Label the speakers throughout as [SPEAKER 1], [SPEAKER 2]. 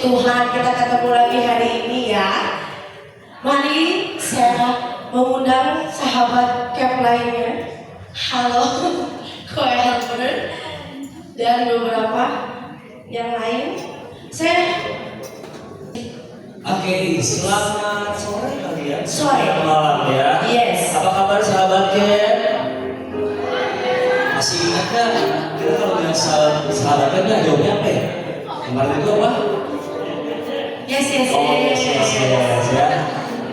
[SPEAKER 1] Tuhan kita ketemu lagi hari ini ya. Mari saya mengundang sahabat camp lainnya. Halo, Koe Helper dan beberapa yang lain.
[SPEAKER 2] Oke, selamat sore kalian.
[SPEAKER 1] Sore.
[SPEAKER 2] Malam ya.
[SPEAKER 1] Yes.
[SPEAKER 2] Apa kabar sahabat Ken? Masih ingat nggak? Kita kalau bilang sahabat Ken nggak jawabnya apa ya? Kemarin itu apa?
[SPEAKER 1] Yes.
[SPEAKER 2] Oh yes ya.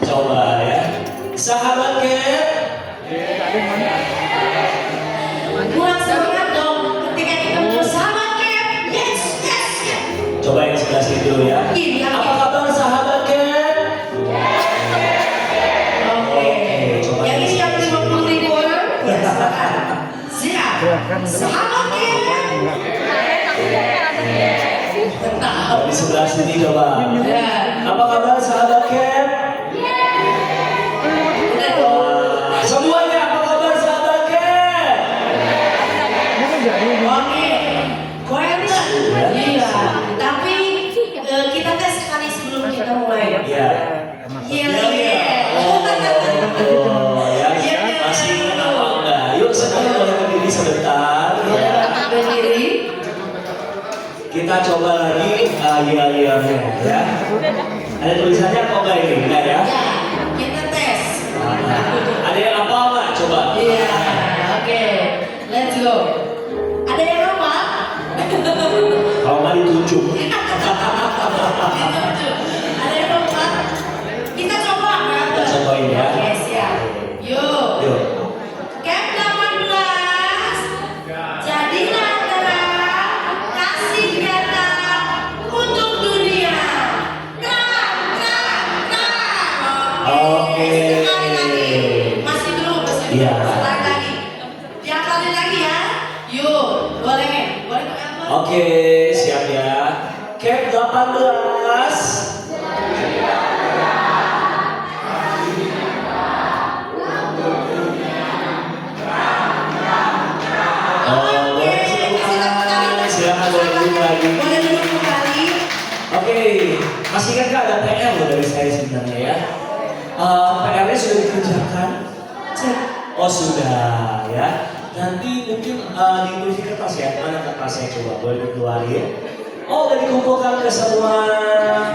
[SPEAKER 2] Coba ya. Sahabat Ken.
[SPEAKER 1] Kurang semangat dong ketika kita bersama camp. Yes.
[SPEAKER 2] Coba yang sebelah situ ya.
[SPEAKER 1] Iya.
[SPEAKER 2] Apa kabar sahabat Ken?
[SPEAKER 1] Oke.
[SPEAKER 2] Coba
[SPEAKER 1] Yang ini yang 50.000 orang. Ya, silakan. Siap. Sahabat camp.
[SPEAKER 2] Di sebelah sini coba.
[SPEAKER 1] Ya.
[SPEAKER 2] Apa kabar sahabat Ken? Semuanya apa kabar sahabat Ken?
[SPEAKER 1] Oke. Koentan. Iya. Tapi kita tes sekali sebelum kita mulai.
[SPEAKER 2] Iya.
[SPEAKER 1] Iya.
[SPEAKER 2] Oh, ya. Masih ingat apa enggak? Yuk semuanya boleh berdiri sebentar. Ya.
[SPEAKER 1] Berdiri.
[SPEAKER 2] Kita coba lagi iya ya. Ada tulisannya apa enggak ini? Enggak ya?
[SPEAKER 1] Ya. Kita tes.
[SPEAKER 2] Ada yang apa enggak? Coba.
[SPEAKER 1] Iya. Oke. Let's go. Ada yang apa?
[SPEAKER 2] Kalau enggak ditunjuk.
[SPEAKER 1] Ada yang apa? Kita coba kan?
[SPEAKER 2] Kita cobain ya.
[SPEAKER 1] Oke, siap. Yuk.
[SPEAKER 2] Yuk.
[SPEAKER 1] Camp 18. Jadilah terang, kasih nyata untuk dunia. Terang.
[SPEAKER 2] Oke.
[SPEAKER 1] Sekali lagi. Masih belum.
[SPEAKER 2] Iya.
[SPEAKER 1] Sekali lagi. Yang kali lagi ya. Yuk, boleh apa?
[SPEAKER 2] Oke, siap ya. Camp 18. Silakan boleh duduk lagi.
[SPEAKER 1] Boleh duduk kembali.
[SPEAKER 2] Oke, masih ingat nggak ada PR loh dari saya sebenarnya ya? PR-nya sudah dikerjakan?
[SPEAKER 1] Cek.
[SPEAKER 2] Oh sudah ya. Nanti mungkin di kertas ya. Mana kertasnya coba boleh dikeluarin? Oh udah dikumpulkan ke semua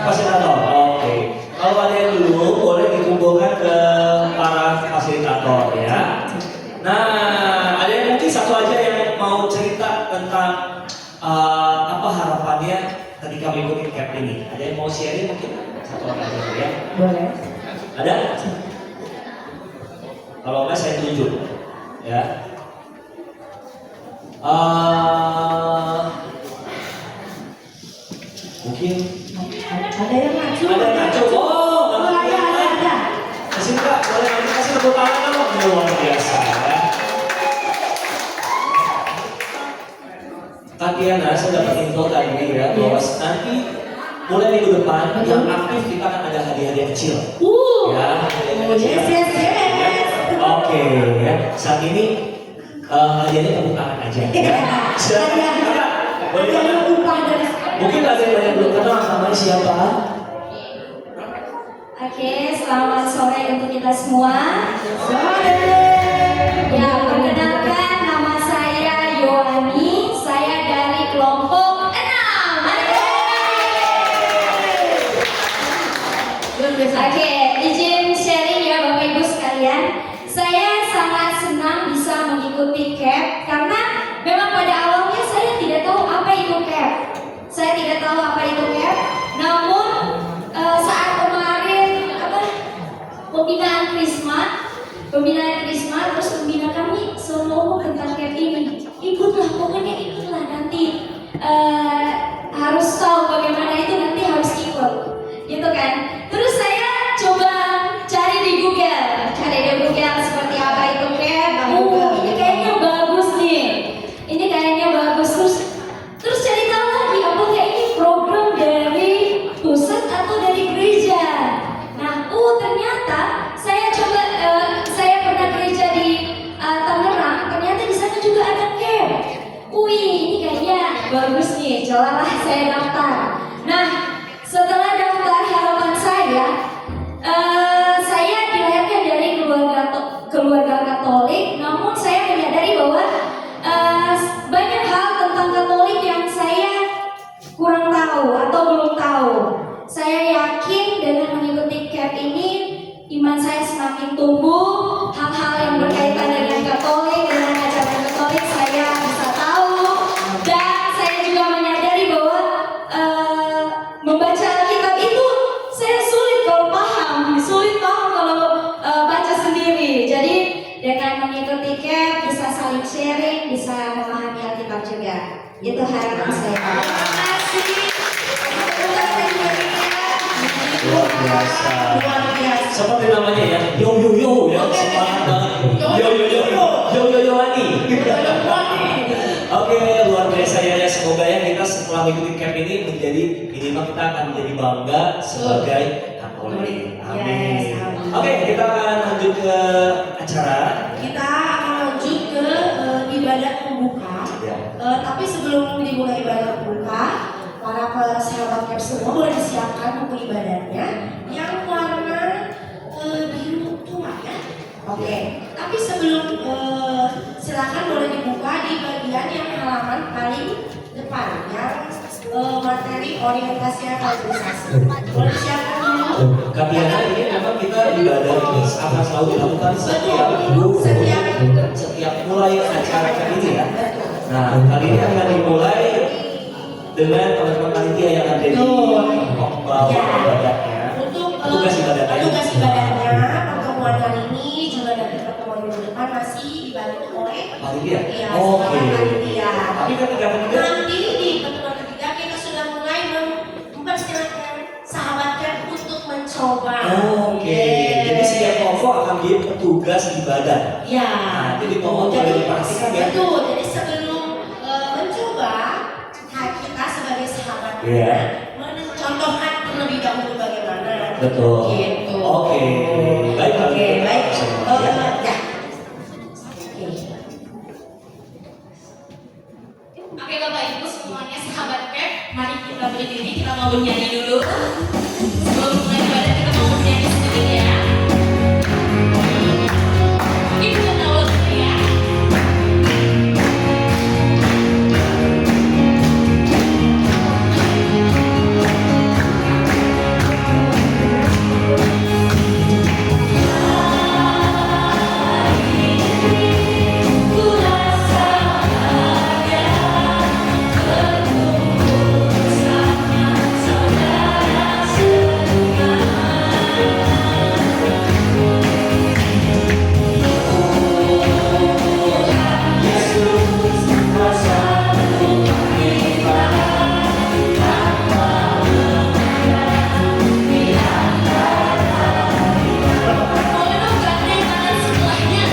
[SPEAKER 2] fasilitator. Oke. Kalau ada yang dulu boleh dikumpulkan ke para fasilitator ya. Nah ada yang mungkin satu aja yang mau cerita tentang apa harapannya ketika mengikuti camp ini? Ada yang mau sharing mungkin? Satu orang aja ya.
[SPEAKER 1] Boleh.
[SPEAKER 2] Ada? Kalau enggak saya tunjuk ya. Mungkin
[SPEAKER 1] Ada yang maju.
[SPEAKER 2] ada yang ngaco. Oh,
[SPEAKER 1] ada.
[SPEAKER 2] Kasih Kak, boleh nanti kasih tepuk tangan dong. Luar biasa ya. Tatiana, saya dapat info tadi ya bahwa nanti mulai minggu depan yang aktif kita akan ada hadiah-hadiah kecil. Ya,
[SPEAKER 1] Yes.
[SPEAKER 2] Oke, ya. Saat ini hadiahnya tepuk tangan aja. Ya. Silakan, Kakak. Boleh
[SPEAKER 1] Ada yang
[SPEAKER 2] Kakak?
[SPEAKER 1] upah dari
[SPEAKER 2] Mungkin ada yang belum kenal namanya siapa?
[SPEAKER 3] Oke, selamat sore untuk kita semua. Ya, perkenalkan nama saya Yohani. Saya dari kelompok 6. Oke, izin sharing ya Bapak Ibu sekalian. Saya sangat senang bisa mengikuti camp karena memang pada awalnya saya tidak tahu apa itu camp. Namun saat kemarin pembinaan Krisma terus pembina kami selalu ngomong tentang camp ini. Pokoknya ikutlah nanti harus tahu bagaimana itu, nanti harus ikut, gitu kan? Terus saya coba cari di Google seperti apa itu camp. Ini kayaknya bagus nih. Terus cari tahu lagi apakah ini program dari pusat atau dari gereja. Nah, ternyata saya pernah gereja di Tangerang. Ternyata di sana juga ada camp. Ini kayaknya bagus nih.
[SPEAKER 2] Luar biasa.
[SPEAKER 1] Luar biasa.
[SPEAKER 2] Seperti namanya ya, yo yo yo ya,
[SPEAKER 1] Oke.
[SPEAKER 2] semangat banget. Yo yo yo yo Ani. Oke, luar biasa ya. Semoga ya kita setelah mengikuti camp ini menjadi minimal kita akan menjadi bangga sebagai Katolik. Amin.
[SPEAKER 1] Yes, amin.
[SPEAKER 2] Oke, kita akan lanjut ke acara.
[SPEAKER 1] Kita akan lanjut ke ibadah pembuka.
[SPEAKER 2] Ya.
[SPEAKER 1] Tapi sebelum dimulai ibadah pembuka, para sahabat camp semua boleh disiapkan buku ibadahnya yang warna biru tua ya. Oke. Tapi sebelum silakan boleh dibuka di bagian yang halaman paling depan yang materi orientasi evangelisasi. Boleh disiapkan dulu.
[SPEAKER 2] Kabiana ini memang kita ibadah ini akan selalu dilakukan setiap minggu, setiap mulai acara ini ya. Nah, kali ini akan dimulai dengan teman-teman panitia yang ada di bawah ibadahnya.
[SPEAKER 1] Untuk
[SPEAKER 2] Tugas ibadahnya.
[SPEAKER 1] tugas ibadahnya pertemuan kali ini juga dari pertemuan minggu depan masih dibantu oleh
[SPEAKER 2] Panitia.
[SPEAKER 1] Iya,
[SPEAKER 2] Oke.
[SPEAKER 1] sama panitia.
[SPEAKER 2] Tapi ketika
[SPEAKER 1] Nanti di pertemuan ketiga kita sudah mulai mempersilahkan sahabat camp untuk mencoba.
[SPEAKER 2] Oke. Jadi setiap kelompok akan menjadi petugas ibadah.
[SPEAKER 1] Ya.
[SPEAKER 2] Nah, jadi mohon boleh diperhatikan ya.
[SPEAKER 1] Betul. Jadi sebelum mencoba, kita sebagai sahabat
[SPEAKER 2] Iya.
[SPEAKER 1] mencontohkan terlebih dahulu bagaimana.
[SPEAKER 2] Betul.
[SPEAKER 1] Gitu.
[SPEAKER 2] Oke. Baik.
[SPEAKER 1] Oke, baik.
[SPEAKER 2] Ya.
[SPEAKER 1] Ya.
[SPEAKER 3] Oke Bapak Ibu semuanya sahabat camp, mari kita berdiri, kita mau bernyanyi dulu. Sebelum mulai ibadah kita mau bernyanyi sedikit ya. Ibu tahu ya. Mohon dong gandeng tangan sebelahnya.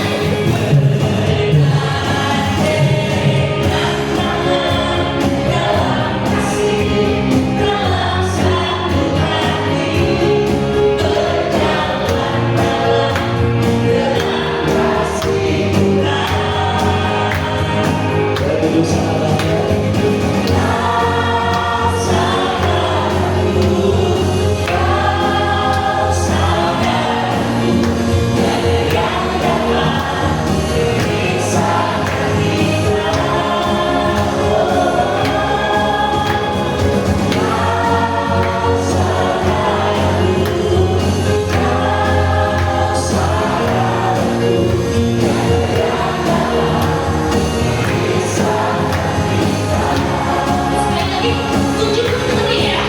[SPEAKER 2] Duduk sahabatnya.
[SPEAKER 3] Sekali lagi, tunjukkan tangannya ya.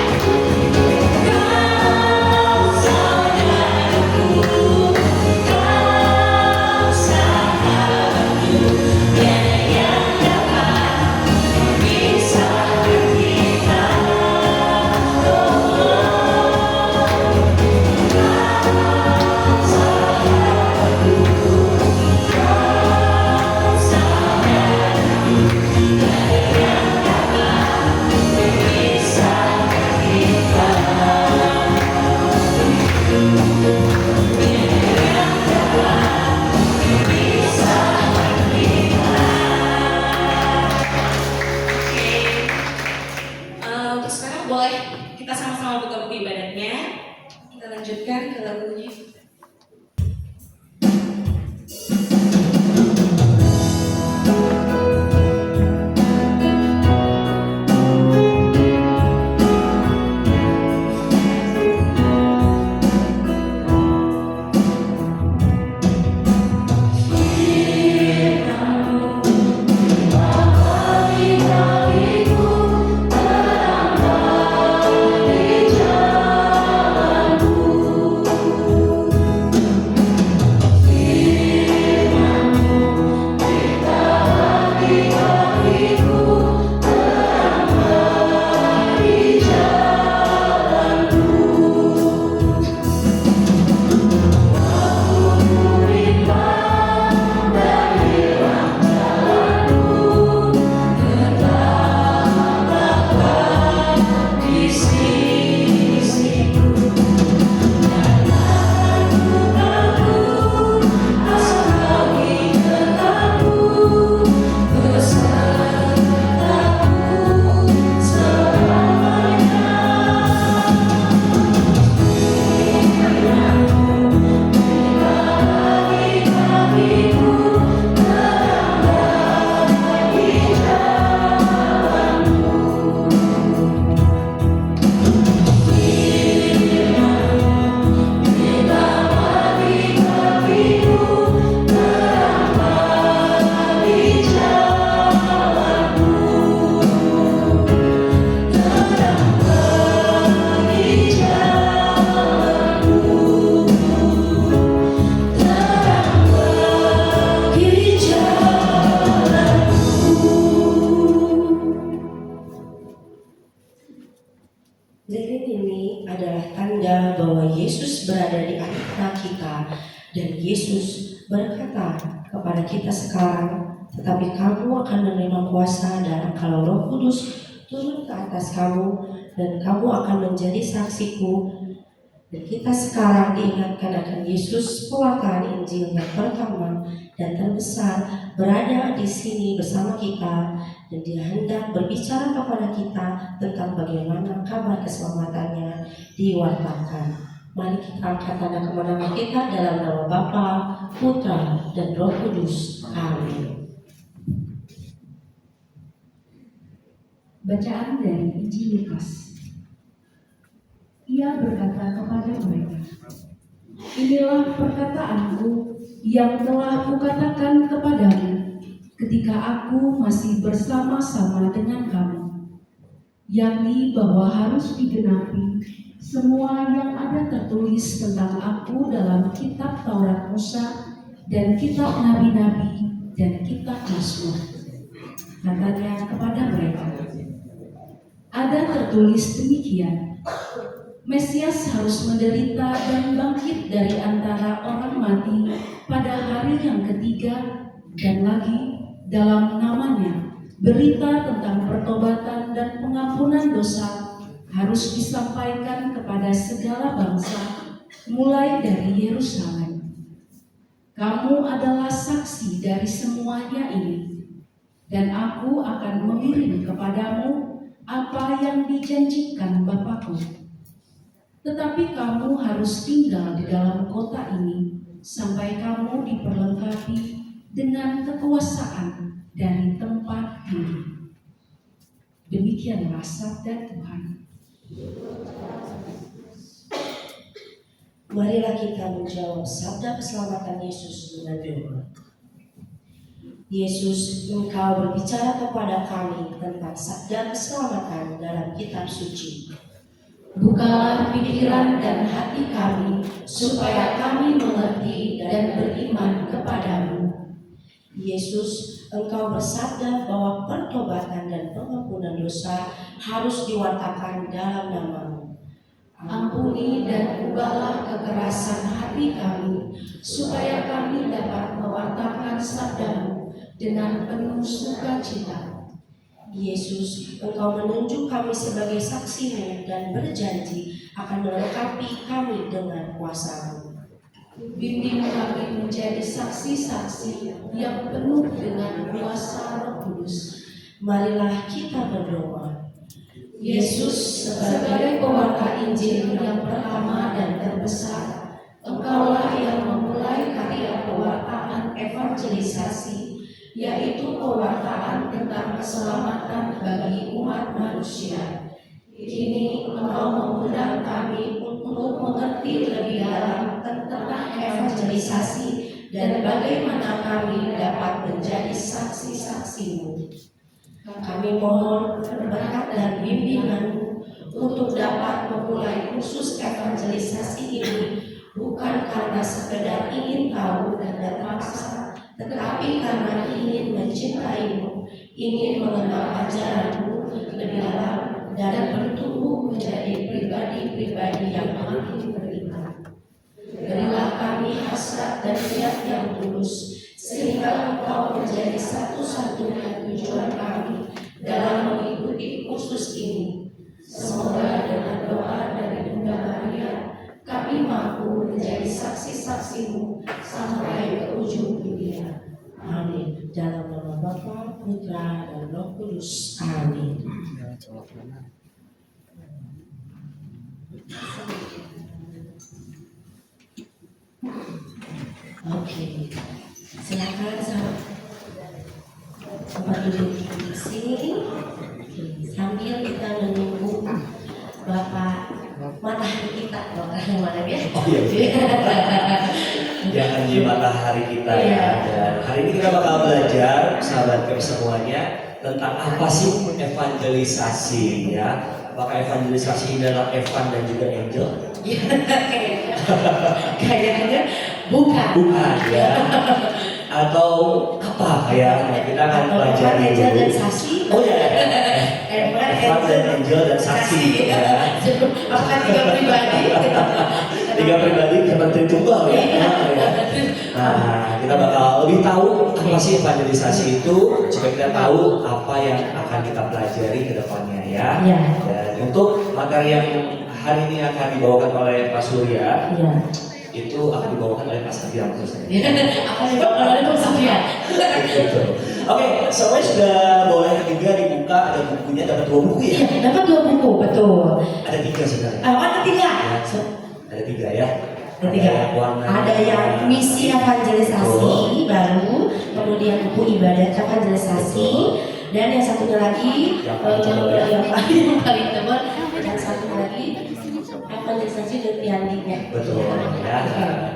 [SPEAKER 3] Untuk sekarang boleh kita sama-sama buka buku ibadahnya. Kita lanjutkan ke lagunya.
[SPEAKER 4] Terang bagi jalanku.
[SPEAKER 1] lilin ini adalah tanda bahwa Yesus berada di antara kita dan Yesus berkata kepada kita sekarang, tetapi kamu akan menerima kuasa dan kalau Roh Kudus turun ke atas kamu dan kamu akan menjadi saksiku. Dan kita sekarang diingatkan akan Yesus, pewartaan Injil yang pertama dan terbesar berada di sini bersama kita, dan Dia hendak berbicara kepada kita tentang bagaimana kabar keselamatannya diwartakan. Mari kita angkat tanda kemenangan kita dalam nama Bapa, Putra, dan Roh Kudus. Amin.
[SPEAKER 4] Bacaan dari Injil Lukas. Ia berkata kepada mereka, "Inilah perkataanku yang telah kukatakan kepadamu ketika aku masih bersama-sama dengan kamu, yakni bahwa harus digenapi semua yang ada tertulis tentang aku dalam kitab Taurat Musa dan kitab Nabi-Nabi dan kitab Mazmur." Katanya kepada mereka, "Ada tertulis demikian, Mesias harus menderita dan bangkit dari antara orang mati pada hari yang ketiga, dan lagi dalam namanya berita tentang pertobatan dan pengampunan dosa harus disampaikan kepada segala bangsa, mulai dari Yerusalem. Kamu adalah saksi dari semuanya ini, dan aku akan mengirim kepadamu apa yang dijanjikan Bapakku. Tetapi kamu harus tinggal di dalam kota ini sampai kamu diperlengkapi dengan kekuasaan dari tempat ini." Demikianlah sabda Tuhan.
[SPEAKER 1] Marilah kita menjawab sabda keselamatan Yesus dengan doa. Yesus, Engkau berbicara kepada kami tentang sabda keselamatan dalam kitab suci. Bukalah pikiran dan hati kami, supaya kami mengerti dan beriman kepadamu. Yesus, Engkau bersabda bahwa pertobatan dan pengampunan dosa harus diwartakan dalam nama-Mu. Ampuni dan ubahlah kekerasan hati kami, supaya kami dapat mewartakan sabda-Mu dengan penuh sukacita. Yesus, Engkau menunjuk kami sebagai saksi-Mu dan berjanji akan melengkapi kami dengan kuasa-Mu. Bimbing kami menjadi saksi-saksi yang penuh dengan kuasa Roh Kudus. Marilah kita berdoa. Yesus, sebagai pewarta Injil yang pertama dan terbesar, Engkaulah yang memulai karya pewartaan evangelisasi, yaitu pewartaan tentang keselamatan bagi umat manusia. Kini Engkau mengundang kami untuk mengerti lebih dalam tentang evangelisasi dan bagaimana kami dapat menjadi saksi-saksi-Mu. Kami mohon berkat dan bimbingan-Mu untuk dapat memulai khusus evangelisasi ini, bukan karena sekedar ingin tahu dan terpaksa, tetapi karena ingin mencintai-Mu, ingin mengenal ajaran-Mu lebih dalam, dan bertumbuh menjadi pribadi-pribadi yang makin beriman. Berilah kami hasrat dan niat yang tulus, sehingga Engkau menjadi satu-satunya tujuan kami dalam mengikuti khusus ini. Semoga dengan doa dari Bunda Maria, kami mampu menjadi saksi-saksi-Mu sampai ke ujung dunia. Amin. Dalam nama Bapa, Putra, dan Roh Kudus. Amin. Oke, silakan tempat duduk di sini. Sambil kita menunggu Bapak matahari kita, Bapak mana ya?
[SPEAKER 2] Oh iya. Jangan di matahari kita ya. Dan hari ini kita bakal belajar, sahabat kami semuanya, tentang apa sih evangelisasi ya. Apakah evangelisasi ini adalah Evan dan juga Angel?
[SPEAKER 1] Kayaknya bukan.
[SPEAKER 2] Bukan ya. atau apa ya? Kita akan pelajari
[SPEAKER 1] Angel dan
[SPEAKER 2] dulu.
[SPEAKER 1] Saksi.
[SPEAKER 2] Oh ya,
[SPEAKER 1] Bukan
[SPEAKER 2] Evan dan Angel dan Saksi. Ya.
[SPEAKER 1] Apakah tiga pribadi?
[SPEAKER 2] Tiga pribadi seperti tunggal ya. Nah, kita bakal lebih tahu apa sih evangelisasi itu supaya kita tahu apa yang akan kita pelajari ke depannya ya.
[SPEAKER 1] Iya.
[SPEAKER 2] Dan untuk materi yang hari ini akan dibawakan oleh Pak Surya
[SPEAKER 1] Iya.
[SPEAKER 2] itu akan dibawakan oleh Pak Safian maksud saya.
[SPEAKER 1] Akan dibawakan oleh Pak Safian.
[SPEAKER 2] Gitu. Oke, semuanya sudah boleh juga dibuka, ada bukunya, dapat 2 buku ya?
[SPEAKER 1] Iya, dapat 2 buku, betul.
[SPEAKER 2] Ada 3 sebenarnya.
[SPEAKER 1] Ada 3.
[SPEAKER 2] Ada 3 ya.
[SPEAKER 1] Ada 3.
[SPEAKER 2] yang warna.
[SPEAKER 1] Ada yang misi evangelisasi baru, kemudian buku ibadat evangelisasi, dan yang satunya lagi
[SPEAKER 2] Yang paling tebal ya.
[SPEAKER 1] yang paling tebal, dan satunya lagi evangelisasi dan tiandingnya.
[SPEAKER 2] Betul ya.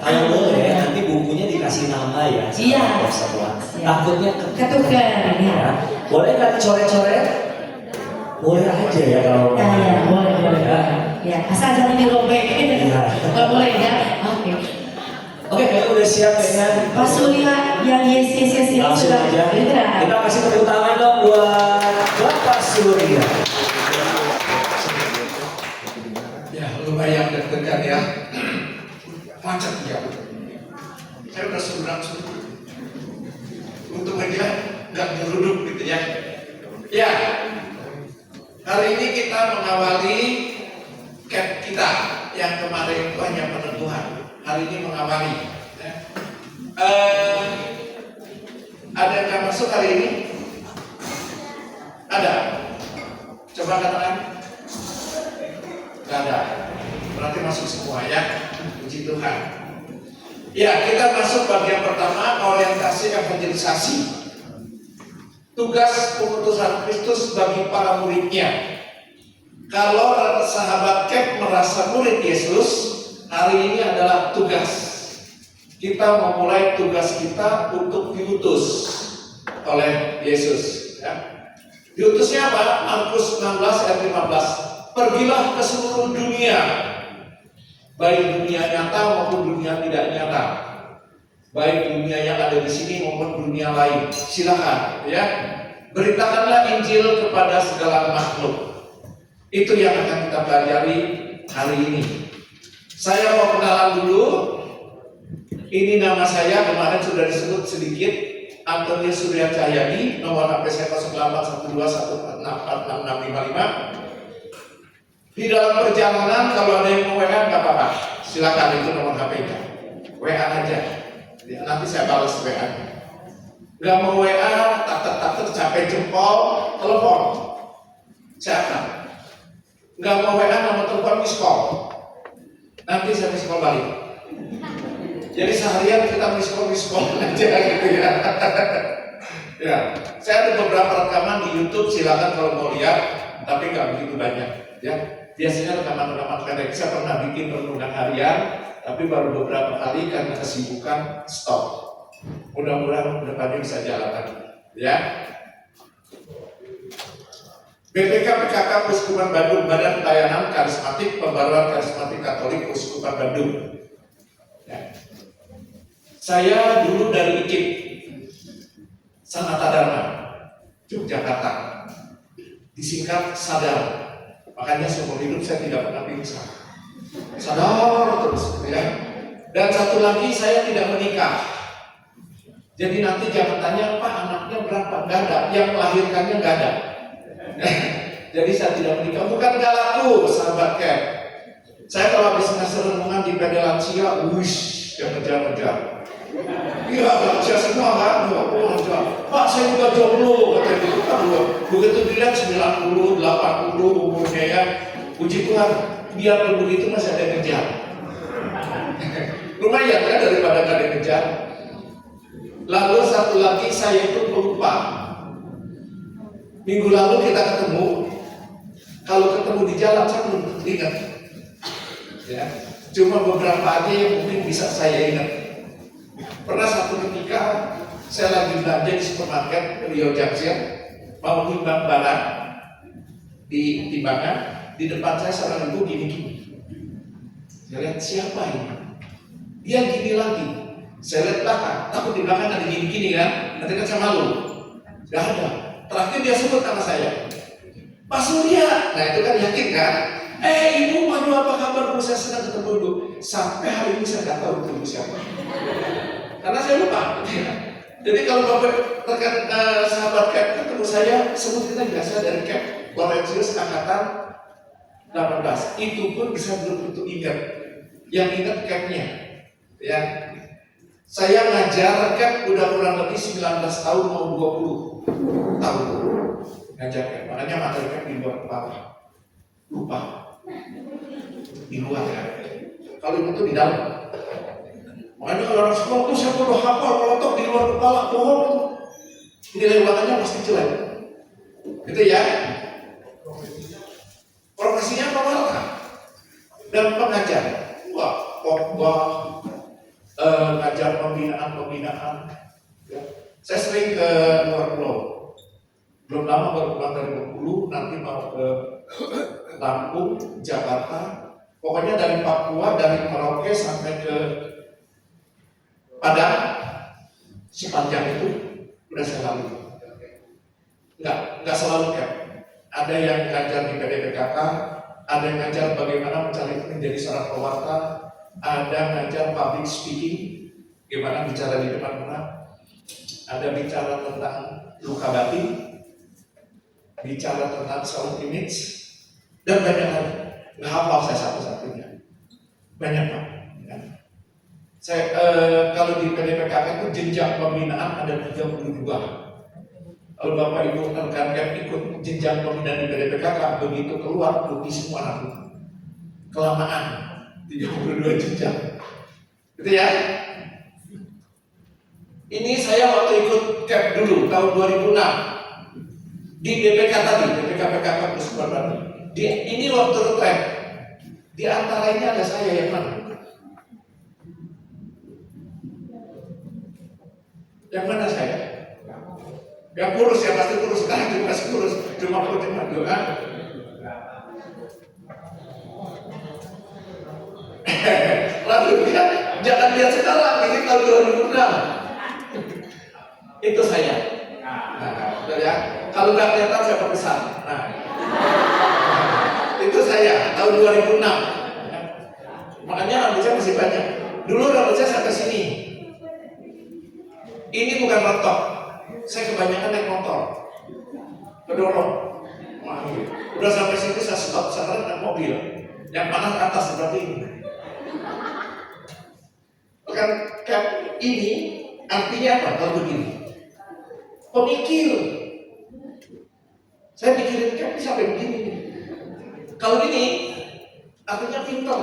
[SPEAKER 2] Kalau boleh nanti bukunya dikasih nama ya.
[SPEAKER 1] Iya.
[SPEAKER 2] Persatuan.
[SPEAKER 1] Iya.
[SPEAKER 2] Takutnya
[SPEAKER 1] Ketukar ya.
[SPEAKER 2] ya. Boleh nggak coret-coret? Boleh aja ya kalau
[SPEAKER 1] Ya, ya, boleh.
[SPEAKER 2] Ya.
[SPEAKER 1] Ya, asal jangan dirobek.
[SPEAKER 2] Iya.
[SPEAKER 1] Kalau boleh ya. Oke.
[SPEAKER 2] Oke, kalian udah siap dengan
[SPEAKER 1] Pak Surya yang yes ini
[SPEAKER 2] langsung
[SPEAKER 1] sudah
[SPEAKER 2] aja.
[SPEAKER 1] bergerak.
[SPEAKER 2] Kita kasih tepuk tangan dong buat Bapak Surya.
[SPEAKER 5] Ya, lumayan deg-degan ya. Macet ya. Saya udah seberang untuk aja nggak nyeruduk gitu ya. Ya, hari ini kita mengawali camp kita yang kemarin itu hanya peneguhan. Hari ini mengawali. Ya. Ada yang nggak masuk hari ini? Ada. Coba katakan. Gak ada. Berarti masuk semua ya. Puji Tuhan. Ya, kita masuk bagian pertama, orientasi evangelisasi. Tugas pengutusan Kristus bagi para muridnya. Kalau sahabat Kep merasa murid Yesus, hari ini adalah tugas. Kita memulai tugas kita untuk diutus oleh Yesus. Ya. Diutusnya apa? Markus 16 ayat 15. Pergilah ke seluruh dunia, baik dunia nyata maupun dunia tidak nyata, baik dunia yang ada di sini maupun dunia lain. Silakan, ya, beritakanlah Injil kepada segala makhluk. Itu yang akan kita pelajari hari ini. Saya mau kenalan dulu. Ini nama saya, kemarin sudah disebut sedikit, Antoni Surya Cahyadi, nomor HP saya 081214466655. Di dalam perjalanan kalau ada yang mau WA nggak apa-apa, silakan, itu nomor HP-nya. WA aja, ya, nanti saya balas WA. Nggak mau WA, tak capek jempol, telepon. Siapa? Nggak mau WA, nomor telepon miss call. Nanti saya miss call balik. Jadi seharian kita miss call aja gitu ya. Ya, saya ada beberapa rekaman di YouTube, silakan kalau mau lihat, tapi nggak begitu banyak. Ya, biasanya rekaman-rekaman pendek. Saya pernah bikin renungan harian, tapi baru beberapa kali karena kesibukan stop. Mudah-mudahan depannya bisa jalankan. Ya. BPK PKK Uskupan Bandung, Badan Pelayanan Karismatik Pembaruan Karismatik Katolik Uskupan Bandung. Ya. Saya dulu dari IKIP Sanata Dharma, Yogyakarta. Disingkat sadar. Makanya seumur hidup saya tidak pernah pingsan. Sadar terus, ya. Dan satu lagi, saya tidak menikah. Jadi nanti jangan tanya, Pak anaknya berapa? Enggak ada. Yang melahirkannya enggak ada. Jadi saya tidak menikah. Bukan gak laku, sahabat Ken. Saya kalau habis ngasih renungan di PD Lansia, wish, yang ngejar-ngejar. Iya, lansia semua kan, 20 aja. Pak saya juga jomblo, kata gitu kan. Begitu dilihat 90, 80 umurnya ya. Puji Tuhan, biar begitu masih ada yang ngejar. Lumayan ya daripada gak ada yang ngejar. Lalu satu lagi, saya itu lupa. Minggu lalu kita ketemu. Kalau ketemu di jalan saya belum ingat. Ya, cuma beberapa aja yang mungkin bisa saya ingat. Pernah satu ketika saya lagi belanja di supermarket Rio Junction, mau timbang barang di timbangan, di depan saya seorang ibu gini-gini. Saya lihat siapa ini? Dia gini lagi. Saya lihat belakang, takut di belakang ada gini-gini kan, nanti kan saya malu. Gak ada. Terakhir dia sebut nama saya, Pak Surya. Nah itu kan yakin kan? Ibu, waduh apa kabar Bu? Saya senang ketemu Ibu. Sampai hari ini saya nggak tahu itu Ibu siapa. Karena saya lupa. Jadi kalau Bapak rekan sahabat CAP ketemu saya, sebut kita biasa dari CAP Laurentius Angkatan 18. Itu pun bisa belum tentu ingat. Yang ingat CAP-nya. Ya. Saya ngajar CAP udah kurang lebih 19 tahun mau 20 tahun ngajar CAP. Makanya materi CAP di luar kepala. Lupa. Di luar kan. Kalau itu di dalam. Makanya kalau orang sekolah tuh saya perlu hafal, kalau toh di luar kepala bohong. Nilai ulangannya pasti jelek. Gitu ya. Profesinya pewarta dan pengajar. Wah, khotbah, ngajar pembinaan. Ya. Saya sering ke luar pulau. Belum lama baru pulang dari Bengkulu, nanti mau ke Lampung, Jakarta. Pokoknya dari Papua, dari Merauke sampai ke Padang, sepanjang itu udah saya lalui. Enggak selalu kan. Ada yang ngajar di PDPKK, ada yang ngajar bagaimana menjadi seorang pewarta, ada ngajar public speaking, gimana bicara di depan orang, ada bicara tentang luka batin, bicara tentang self image, dan banyak lagi. Nggak hafal saya satu-satunya. Banyak Pak. Ya. Saya kalau di PDPKK itu jenjang pembinaan ada 32. Kalau Bapak Ibu rekan CAP ikut jenjang pembinaan di PDPKK, begitu keluar putih semua nanti. Kelamaan 32 jenjang. Gitu ya. Ini saya waktu ikut CAP dulu tahun 2006 di BPK tadi, BPK Kampus Bandung. Ini waktu retret. Di antara ini ada saya yang mana? Yang mana saya? Yang kurus ya pasti kurus. Sekarang juga masih kurus. Cuma doa. Lalu ya, jangan lihat sekarang. Ini tahun 2006. Itu saya. Nah, ya. Kalau nggak kelihatan saya berpesan. Nah. Itu saya tahun 2006. Makanya rambut saya masih banyak. Dulu rambut saya sampai sini. Ini bukan rontok. Saya kebanyakan naik motor. Kedorong. Udah sampai sini saya stop. Sekarang naik mobil. Yang panas atas seperti ini. Bukan CAP ini artinya apa? Kalau begini. Pemikir. Saya pikirin CAP sampai begini. Kalau ini artinya pintar,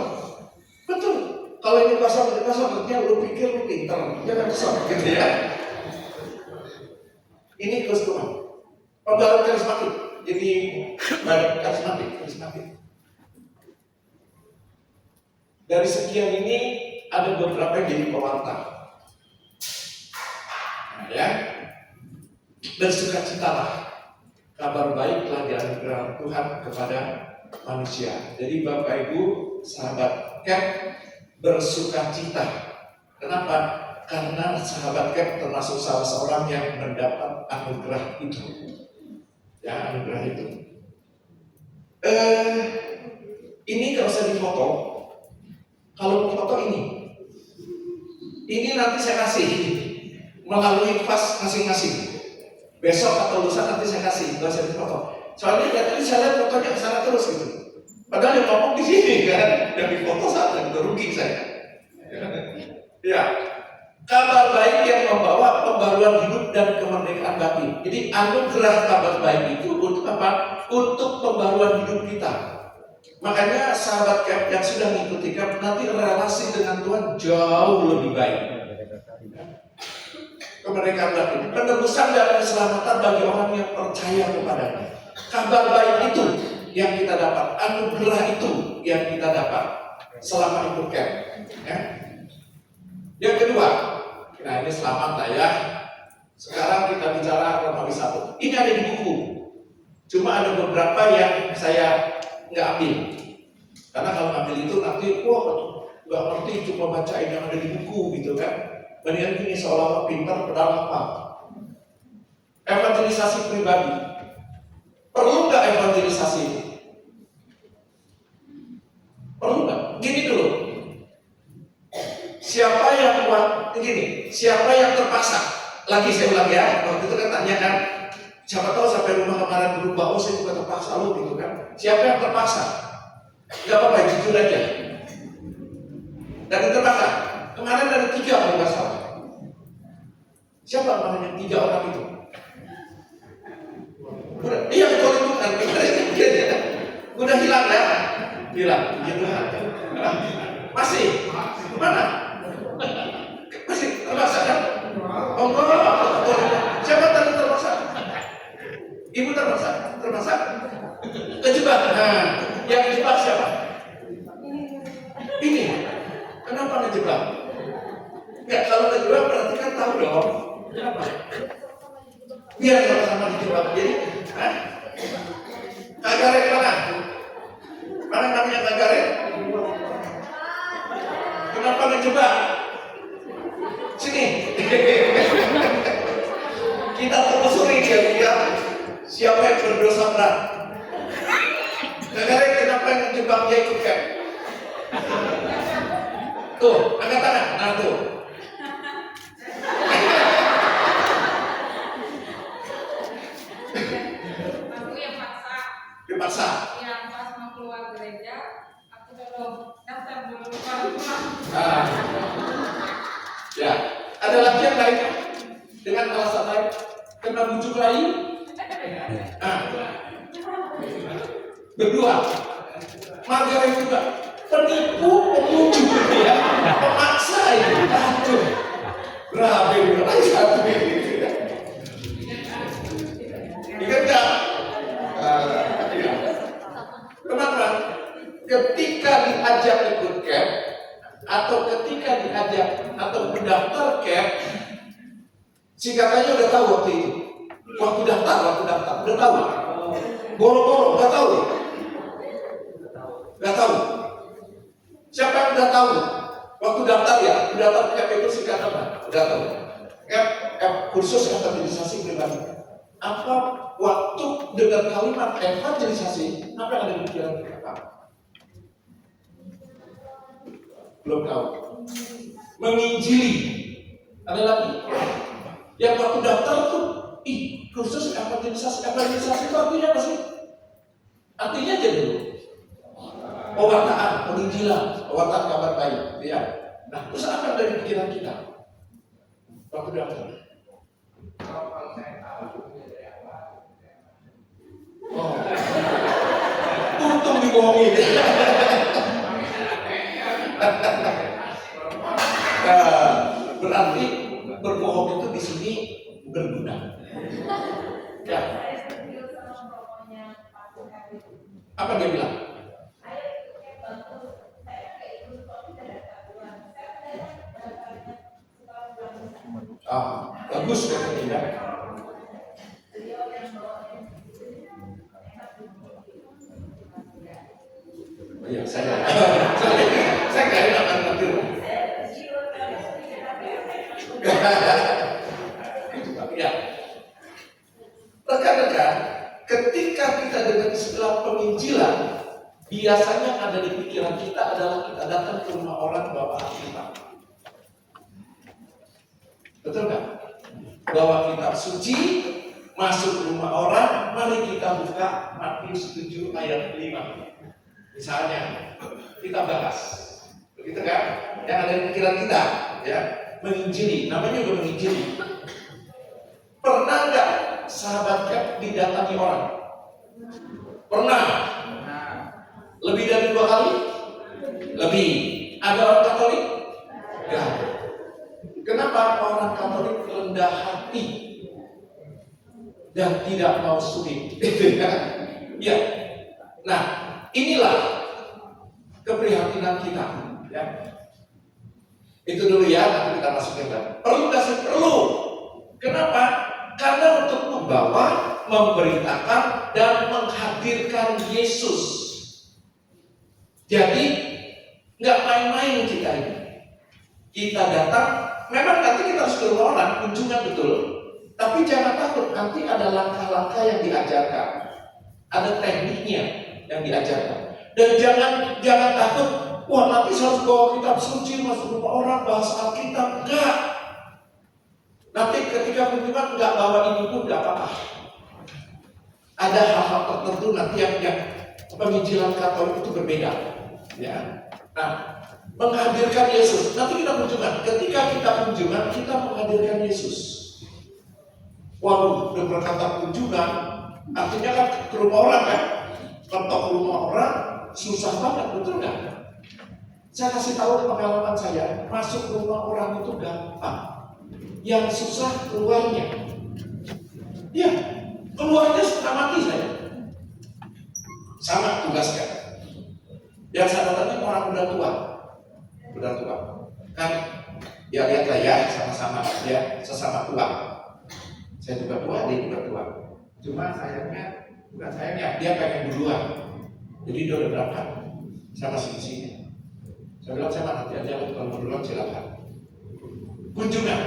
[SPEAKER 5] betul. Kalau ini pasal artinya lu pikir lu pintar, jangan kesal, gitu ya. Ini keseluruhan. Pembaruan karismatik, jadi karismatik. Dari sekian ini ada beberapa yang jadi pewarta. Nah, ya, bersukacitalah. Kabar baik telah dianugerahkan Tuhan kepada manusia. Jadi Bapak Ibu, sahabat CAP bersukacita. Kenapa? Karena sahabat CAP termasuk salah seorang yang mendapat anugerah itu. Ya, anugerah itu. Ini kalau usah difoto. Kalau mau foto ini. Ini nanti saya kasih melalui pas masing-masing. Besok atau lusa nanti saya kasih, gak usah difoto. Soalnya tadi saya lihat fotonya ke sana terus gitu. Padahal yang ngomong di sini kan, yang di foto sana itu rugi saya. Ya, kabar baik yang membawa pembaruan hidup dan kemerdekaan batin. Jadi anugerah kabar baik itu untuk apa? Untuk pembaruan hidup kita. Makanya sahabat CAP yang sudah mengikuti CAP nanti relasi dengan Tuhan jauh lebih baik. Kemerdekaan batin, penebusan dan keselamatan bagi orang yang percaya kepadanya. Kabar baik itu yang kita dapat, anugerah itu yang kita dapat selama ikut CAP. Ya. Yang kedua, nah ini selamat lah ya. Sekarang kita bicara Romawi 1. Ini ada di buku. Cuma ada beberapa yang saya nggak ambil. Karena kalau ambil itu nanti, wah nggak ngerti, cuma bacain yang ada di buku gitu kan. Mendingan gini, seolah-olah pintar padahal apa? Evangelisasi pribadi. Perlu nggak evangelisasi ini? Perlu nggak? Gini dulu. Siapa yang terpaksa? Lagi saya ulang ya. Waktu itu kan tanya kan, siapa tahu sampai rumah kemarin berubah, oh saya juga terpaksa lo gitu kan. Siapa yang terpaksa? Gak apa-apa, jujur aja. Dan yang terpaksa, kemarin ada 3 kalau nggak salah. Siapa namanya 3 orang itu? Iya betul itu kan. Udah hilang ya? Hilang. Gitu. Masih? Mana? Masih terpaksa kan? Oh enggak. Siapa tadi terpaksa? Ibu terpaksa? Terpaksa? Kejebak. Nah, yang kejebak siapa? Ini. Kenapa ngejebak? Enggak, kalau ngejebak berarti kan tahu dong. Kenapa? Biar sama-sama dijebak. Jadi, Kagaret mana? Mana namanya Kagaret? Kenapa ngejebak? Sini. Kita telusuri dia siapa yang berdosa berat. Kagaret kenapa yang ngejebak dia ikut kan? Tuh, angkat tangan. Nah tuh. Dipaksa.
[SPEAKER 6] Yang pas mau keluar gereja, aku belum daftar dulu.
[SPEAKER 5] Ya, ada lagi yang lain dengan alasan lain kena bujuk lain. Berdua, Margaret juga penipu, pengunjung ya, pemaksa ini. Aduh, berapa ini? Satu ini. Ingat nggak? Kenapa? Ketika diajak ikut camp atau ketika diajak atau mendaftar camp, singkatannya udah tahu waktu itu. Waktu daftar udah tahu. Boro-boro nggak tahu. Nggak tahu. Siapa yang udah tahu? Waktu daftar ya, daftar camp itu singkatan apa? Udah tahu. Kursus evangelisasi pribadi. Apa waktu dengar kalimat evangelisasi, apa yang ada di pikiran kita? Belum tahu. Menginjili. Ada lagi. Yang waktu daftar tuh, kursus evangelisasi itu artinya apa sih? Artinya aja dulu. Pewartaan, penginjilan, pewartaan kabar baik. Ya. Nah, terus apa yang ada di pikiran kita? Waktu daftar. Untung dibohongin. Berarti berbohong itu di sini berguna. Ya. Apa dia bilang? Bagus katanya. Iya, saya nggak enak nanti. Ya, rekan-rekan, ketika kita dengan istilah penginjilan, biasanya ada di pikiran kita adalah kita datang ke rumah orang bawa Alkitab. Betul nggak? Bawa kitab suci, masuk rumah orang, mari kita buka Matius 7 ayat 5. Misalnya, kita bahas, begitu kan? Yang ada di pikiran kita, ya, menginjili, namanya juga menginjili. Pernah nggak sahabat Cap didatangi orang? Pernah. Lebih dari 2 kali? Lebih. Ada orang Katolik? Enggak. Kenapa orang Katolik rendah hati dan tidak mau sudi? Ya. Nah, inilah keprihatinan kita. Ya. Itu dulu ya, nanti kita masukin lagi. Perlu nggak sih? Perlu. Kenapa? Karena untuk membawa, memberitakan, dan menghadirkan Yesus. Jadi, nggak main-main kita ini. Kita datang memang nanti kita harus ke rumah orang, kunjungan betul. Tapi jangan takut, nanti ada langkah-langkah yang diajarkan. Ada tekniknya yang diajarkan. Dan jangan takut, wah nanti saya harus bawa kitab suci masuk rumah orang, bahas Alkitab. Enggak. Nanti ketika kunjungan enggak bawa ini pun enggak apa-apa. Ada hal-hal tertentu nanti yang penginjilan Katolik itu berbeda. Ya. Nah, menghadirkan Yesus. Nanti kita kunjungan. Ketika kita kunjungan, kita menghadirkan Yesus. Waduh, udah berkata kunjungan, artinya kan ke rumah orang kan? Kalau ke rumah orang susah banget, betul nggak? Saya kasih tahu pengalaman saya, masuk rumah orang itu gampang. Yang susah keluarnya. Ya, keluarnya setengah mati saya. Sama tugasnya. Yang saya datangin orang udah tua, kan? Ya lihatlah ya, sama-sama ya, sesama tua. Saya juga tua, dia juga tua. Cuma sayangnya, bukan sayangnya, dia pengen duluan. Jadi dia udah berangkat, saya masih di sini. Saya bilang saya nanti aja, kalau mau duluan silakan. Kunjungan,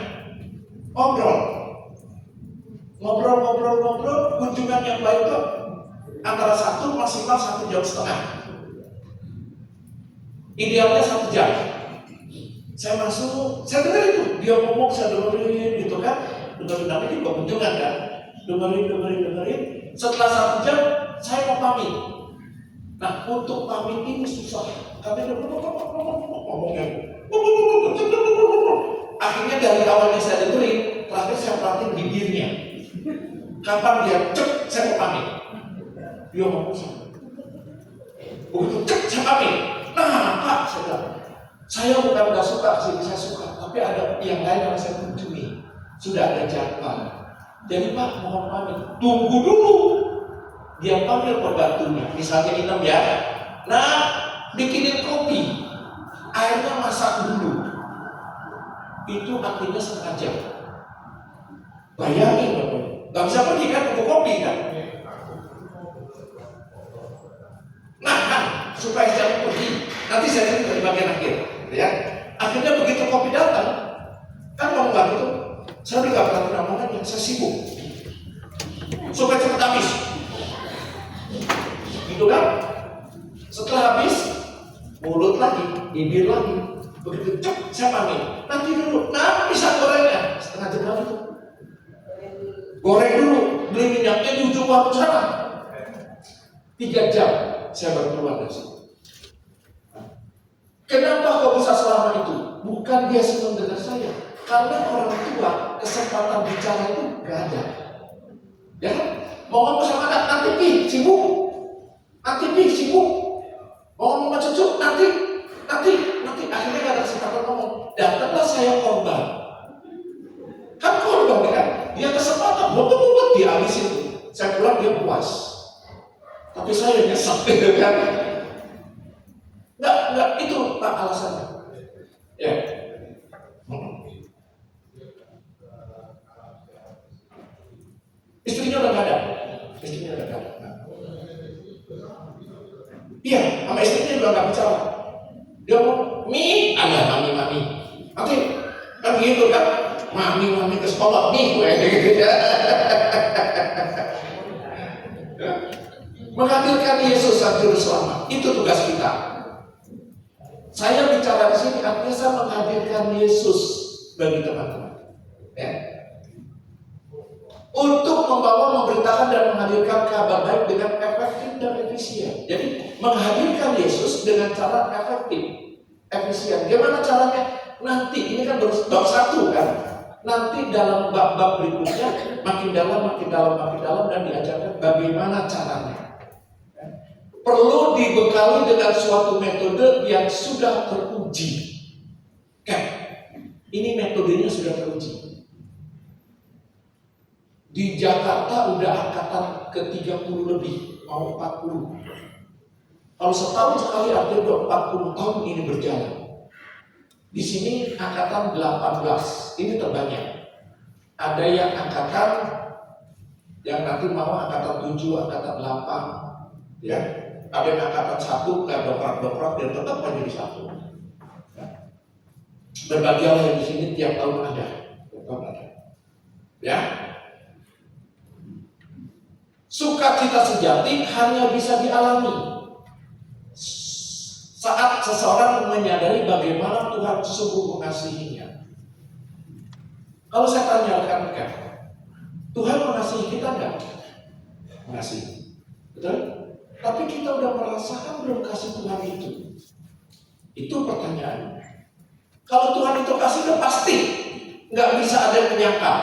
[SPEAKER 5] ngobrol, kunjungan yang baik itu antara 1 maksimal 1 jam setengah. Idealnya 1 jam. Saya masuk, saya dengar itu, dia ngomong, saya dengerin gitu kan. Dengerin namanya juga kunjungan kan. Dengerin. Setelah 1 jam, saya mau pamit. Nah, untuk pamit ini susah. Karena dia ngomongnya. Akhirnya dari awalnya saya dengerin, terakhir saya perhatiin bibirnya. Kapan dia cek, saya mau pamit. Dia ngomong sama. Begitu cek, saya pamit. Nah, Pak, saya bukan gak suka sini, saya suka. Tapi ada yang lain yang saya kunjungi. Sudah ada jadwal. Jadi Pak, mohon pamit. Tunggu dulu. Dia panggil pembantunya. Misalnya Inem ya. Nah, bikinin kopi. Airnya masak dulu. Itu artinya 1/2 jam. Bayangin Bapak. Gak bisa pergi kan untuk kopi kan. Nah, supaya jangan pergi. Nanti saya cerita di bagian akhir. Ya. Akhirnya begitu kopi datang, kan ngomong gak gitu. Saya udah gak pernah omongannya, saya sibuk. Supaya cepat habis. Gitu kan? Setelah habis, mulut lagi, bibir lagi. Begitu cek, saya pamit. Nanti dulu, nah bisa gorengnya. 1/2 jam lagi tuh. Goreng dulu, beli minyaknya di ujung warung sana. 3 jam, saya baru keluar dari situ. Kenapa kok bisa selama itu? Bukan dia senang dengan saya. Karena orang tua kesempatan bicara itu gak ada. Ya kan? Mau ngomong sama anak, nanti pi, sibuk. Mau ngomong sama cucu, nanti. Akhirnya gak ada kesempatan ngomong. Datanglah saya korban. Kan korban kan? Dia kesempatan, buat dia habisin. Saya pulang dia puas. Tapi saya nyesek gitu kan. Enggak, itu tak alasannya. Ya. Istrinya udah gak ada. Iya, sama istrinya juga gak bicara. Dia mau, mami. Nanti, kan gitu kan. Mami ke sekolah, gue gitu ya. Menghadirkan Yesus Sang Juru Selamat, itu tugas kita. Saya bicara di sini artinya saya menghadirkan Yesus bagi teman-teman. Ya. Untuk memberitakan dan menghadirkan kabar baik dengan efektif dan efisien. Jadi menghadirkan Yesus dengan cara efektif, efisien. Gimana caranya? Nanti ini kan baru bab 1 kan. Nanti dalam bab-bab berikutnya makin dalam dan diajarkan bagaimana caranya. Perlu dibekali dengan suatu metode yang sudah teruji. Ini metodenya sudah teruji. Di Jakarta udah angkatan ke-30 lebih, mau 40. Kalau setahun sekali artinya udah 40 tahun ini berjalan. Di sini angkatan 18, ini terbanyak. Ada yang angkatan yang nanti mau angkatan 7, angkatan 8, ya. Ada yang angkatan 1 nggak dokrak dan tetap menjadi 1. Berbahagialah yang di sini tiap tahun ada. Ya. Sukacita sejati hanya bisa dialami saat seseorang menyadari bagaimana Tuhan sungguh mengasihinya. Kalau saya tanya rekan-rekan, Tuhan mengasihi kita enggak? Mengasihi. Betul? Tapi kita udah merasakan belum kasih Tuhan itu? Itu pertanyaan. Kalau Tuhan itu kasih udah pasti, nggak bisa ada yang menyangkal.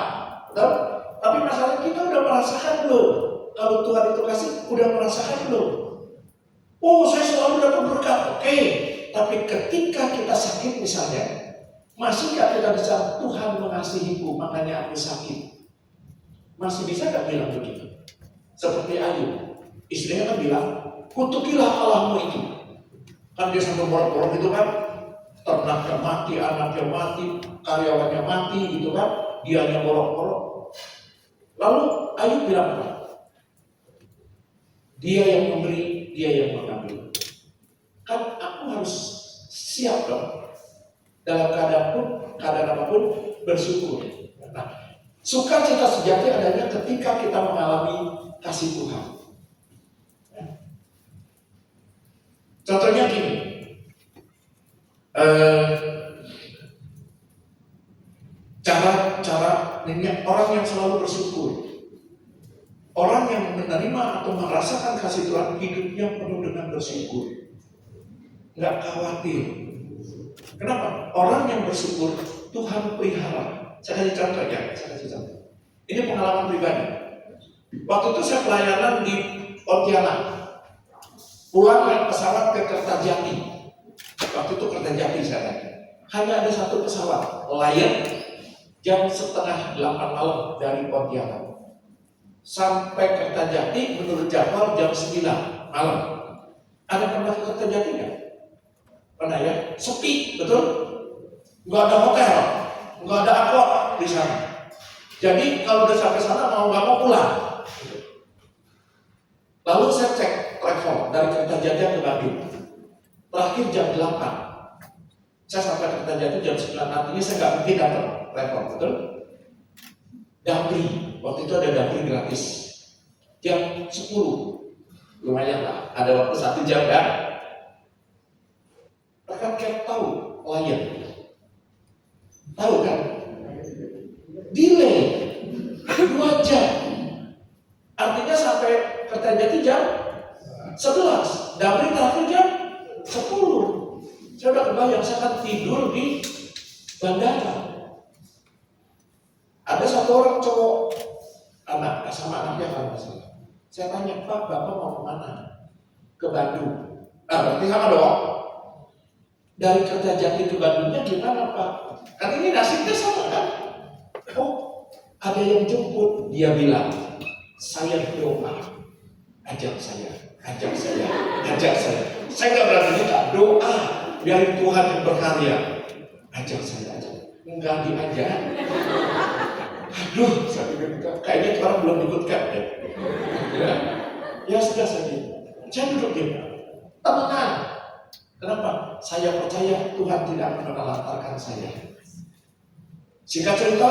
[SPEAKER 5] Betul? Tapi masalah kita udah merasakan belum? Kalau Tuhan itu kasih, udah merasakan belum? Oh, saya selalu dapat berkat. Oke. Tapi ketika kita sakit misalnya, masih nggak kita bisa, Tuhan mengasihiku, makanya aku sakit. Masih bisa nggak bilang begitu? Seperti Ayub, istrinya kan bilang, kutukilah Allahmu itu. Kan dia sampai borok-borok itu kan, ternaknya mati, anaknya mati, karyawannya mati gitu kan, dianya borok-borok. Lalu Ayub bilang apa? Dia yang memberi, dia yang mengambil. Kan aku harus siap dong. Dalam keadaan apapun bersyukur. Nah, sukacita sejati adanya ketika kita mengalami kasih Tuhan. Contohnya gini, cara ini orang yang selalu bersyukur, orang yang menerima atau merasakan kasih Tuhan, hidupnya penuh dengan bersyukur, nggak khawatir. Kenapa? Orang yang bersyukur Tuhan pelihara. Saya kasih contoh ya, Ini pengalaman pribadi. Waktu itu saya pelayanan di Pontianak, pulang naik pesawat ke Kertajati. Waktu itu Kertajati saya naik. Hanya ada satu pesawat, Lion, jam 7:30 malam dari Pontianak. Sampai Kertajati menurut jadwal jam 9 malam. Ada pernah ke Kertajati nggak? Pernah ya? Sepi, betul? Nggak ada hotel, nggak ada angkot di sana. Jadi kalau udah sampai sana mau nggak mau pulang. Lalu saya cek travel dari Kertajati ke Bandung. Terakhir jam 8. Saya sampai Kertajati jam 9. Artinya saya nggak mungkin dapat travel, betul? Dapri, waktu itu ada dapri gratis. Jam 10. Lumayan lah, ada waktu 1 jam kan? Rekan Cap tahu Lion? Tahu kan? Delay 2 jam. Artinya sampai Kertajati jam 11. Dapri terakhir jam 10. Saya udah kebayang, saya akan tidur di bandara. Ada satu orang cowok, anak sama anaknya kalau nggak salah. Saya tanya, Pak, Bapak mau kemana? Ke Bandung. Nah, berarti sama dong. Dari Kertajati ke Bandungnya gimana, Pak? Kan ini nasibnya sama kan? Oh, ada yang jemput. Dia bilang, saya doa. Ajak saya. Saya nggak berani minta doa. Biarin Tuhan yang berkarya. Ajak saya aja. Enggak diajak. Aduh, saya pikir kayaknya orang belum ikutkan ya. Ya sudah saja. Saya duduk dia. Tenang. Kenapa? Saya percaya Tuhan tidak akan melantarkan saya. Singkat cerita,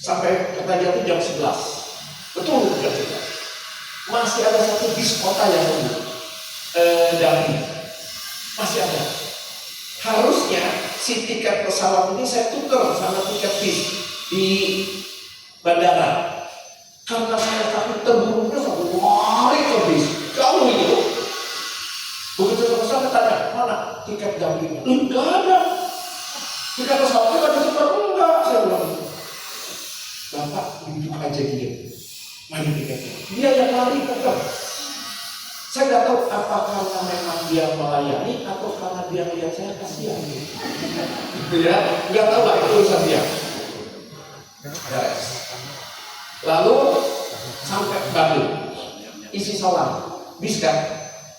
[SPEAKER 5] sampai Kertajati jam 11. Betul jam 11. Masih ada satu bis kota yang nunggu. Dari masih ada. Harusnya si tiket pesawat ini saya tukar sama tiket bis di bandara. Karena saya takut terburu-buru sampai lari ke bis. Jauh itu. Begitu selesai tanya, mana tiket dampingnya? Enggak ada. Tiket pesawatnya kan ditukar? Enggak. Saya bilang, Bapak duduk aja dia. Mana tiketnya? Dia yang lari tetap. Saya nggak tahu apa karena memang dia melayani atau karena dia lihat saya kasihan. Ya, nggak tahu lah itu urusan dia. Lalu sampai Bandung, isi solar, bis kan,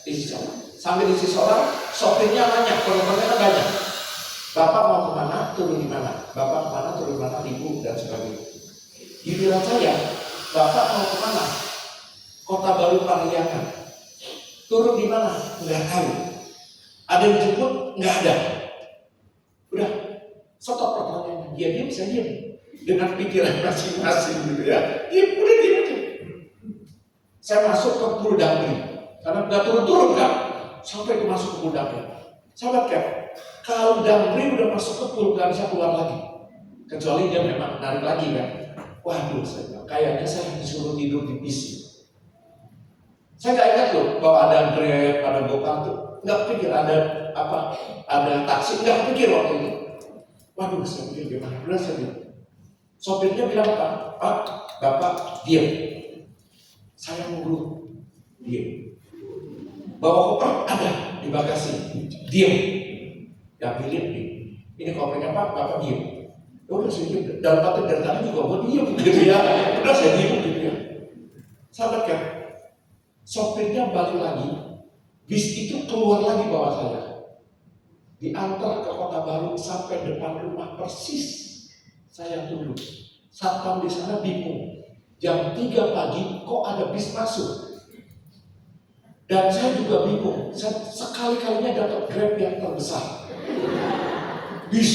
[SPEAKER 5] isi solar. Sampai isi solar, sopirnya banyak, penumpangnya banyak. Bapak mau kemana, turun di mana? Bapak kemana, turun di mana, ibu dan sebagainya. Giliran saya, Bapak mau kemana? Kota Baru Parahyangan. Turun di mana? Nggak tahu. Ada yang jemput? Nggak ada. Udah, Stop pertanyaannya. Dia diam, saya diam. Dengan pikiran masing-masing gitu ya. Diam, udah diam aja. Saya masuk ke Pulau Damri. Karena nggak turun-turun kan. Sampai ke masuk ke Pulau Damri. Sahabat kan, kalau Damri udah masuk ke Pulau, nggak bisa keluar lagi. Kecuali dia memang narik lagi kan. Waduh, saya bilang, kayaknya saya disuruh tidur di bis. Saya nggak ingat loh bahwa ada Grab, ada Gokar tuh. Nggak pikir ada apa, ada taksi. Nggak pikir waktu itu. Waduh, saya pikir gimana? Udah saya bilang. Sopirnya bilang apa? Pak, Bapak diam. Saya mau dulu. Diam. Bawa koper ada di bagasi. Diam. Ya pilih nih. Ini kopernya Pak, Bapak diam. Udah saya diam. Dalam hati dari tadi juga gue diam gitu ya. Udah saya diam gitu ya. Sahabat kan? Sopirnya balik lagi. Bis itu keluar lagi bawa saya. Diantar ke Kota Baru sampai depan rumah persis. Saya tunggu. Satpam di sana bingung. Jam 3 pagi kok ada bis masuk. Dan saya juga bingung. Saya sekali-kalinya dapat Grab yang terbesar. Bis.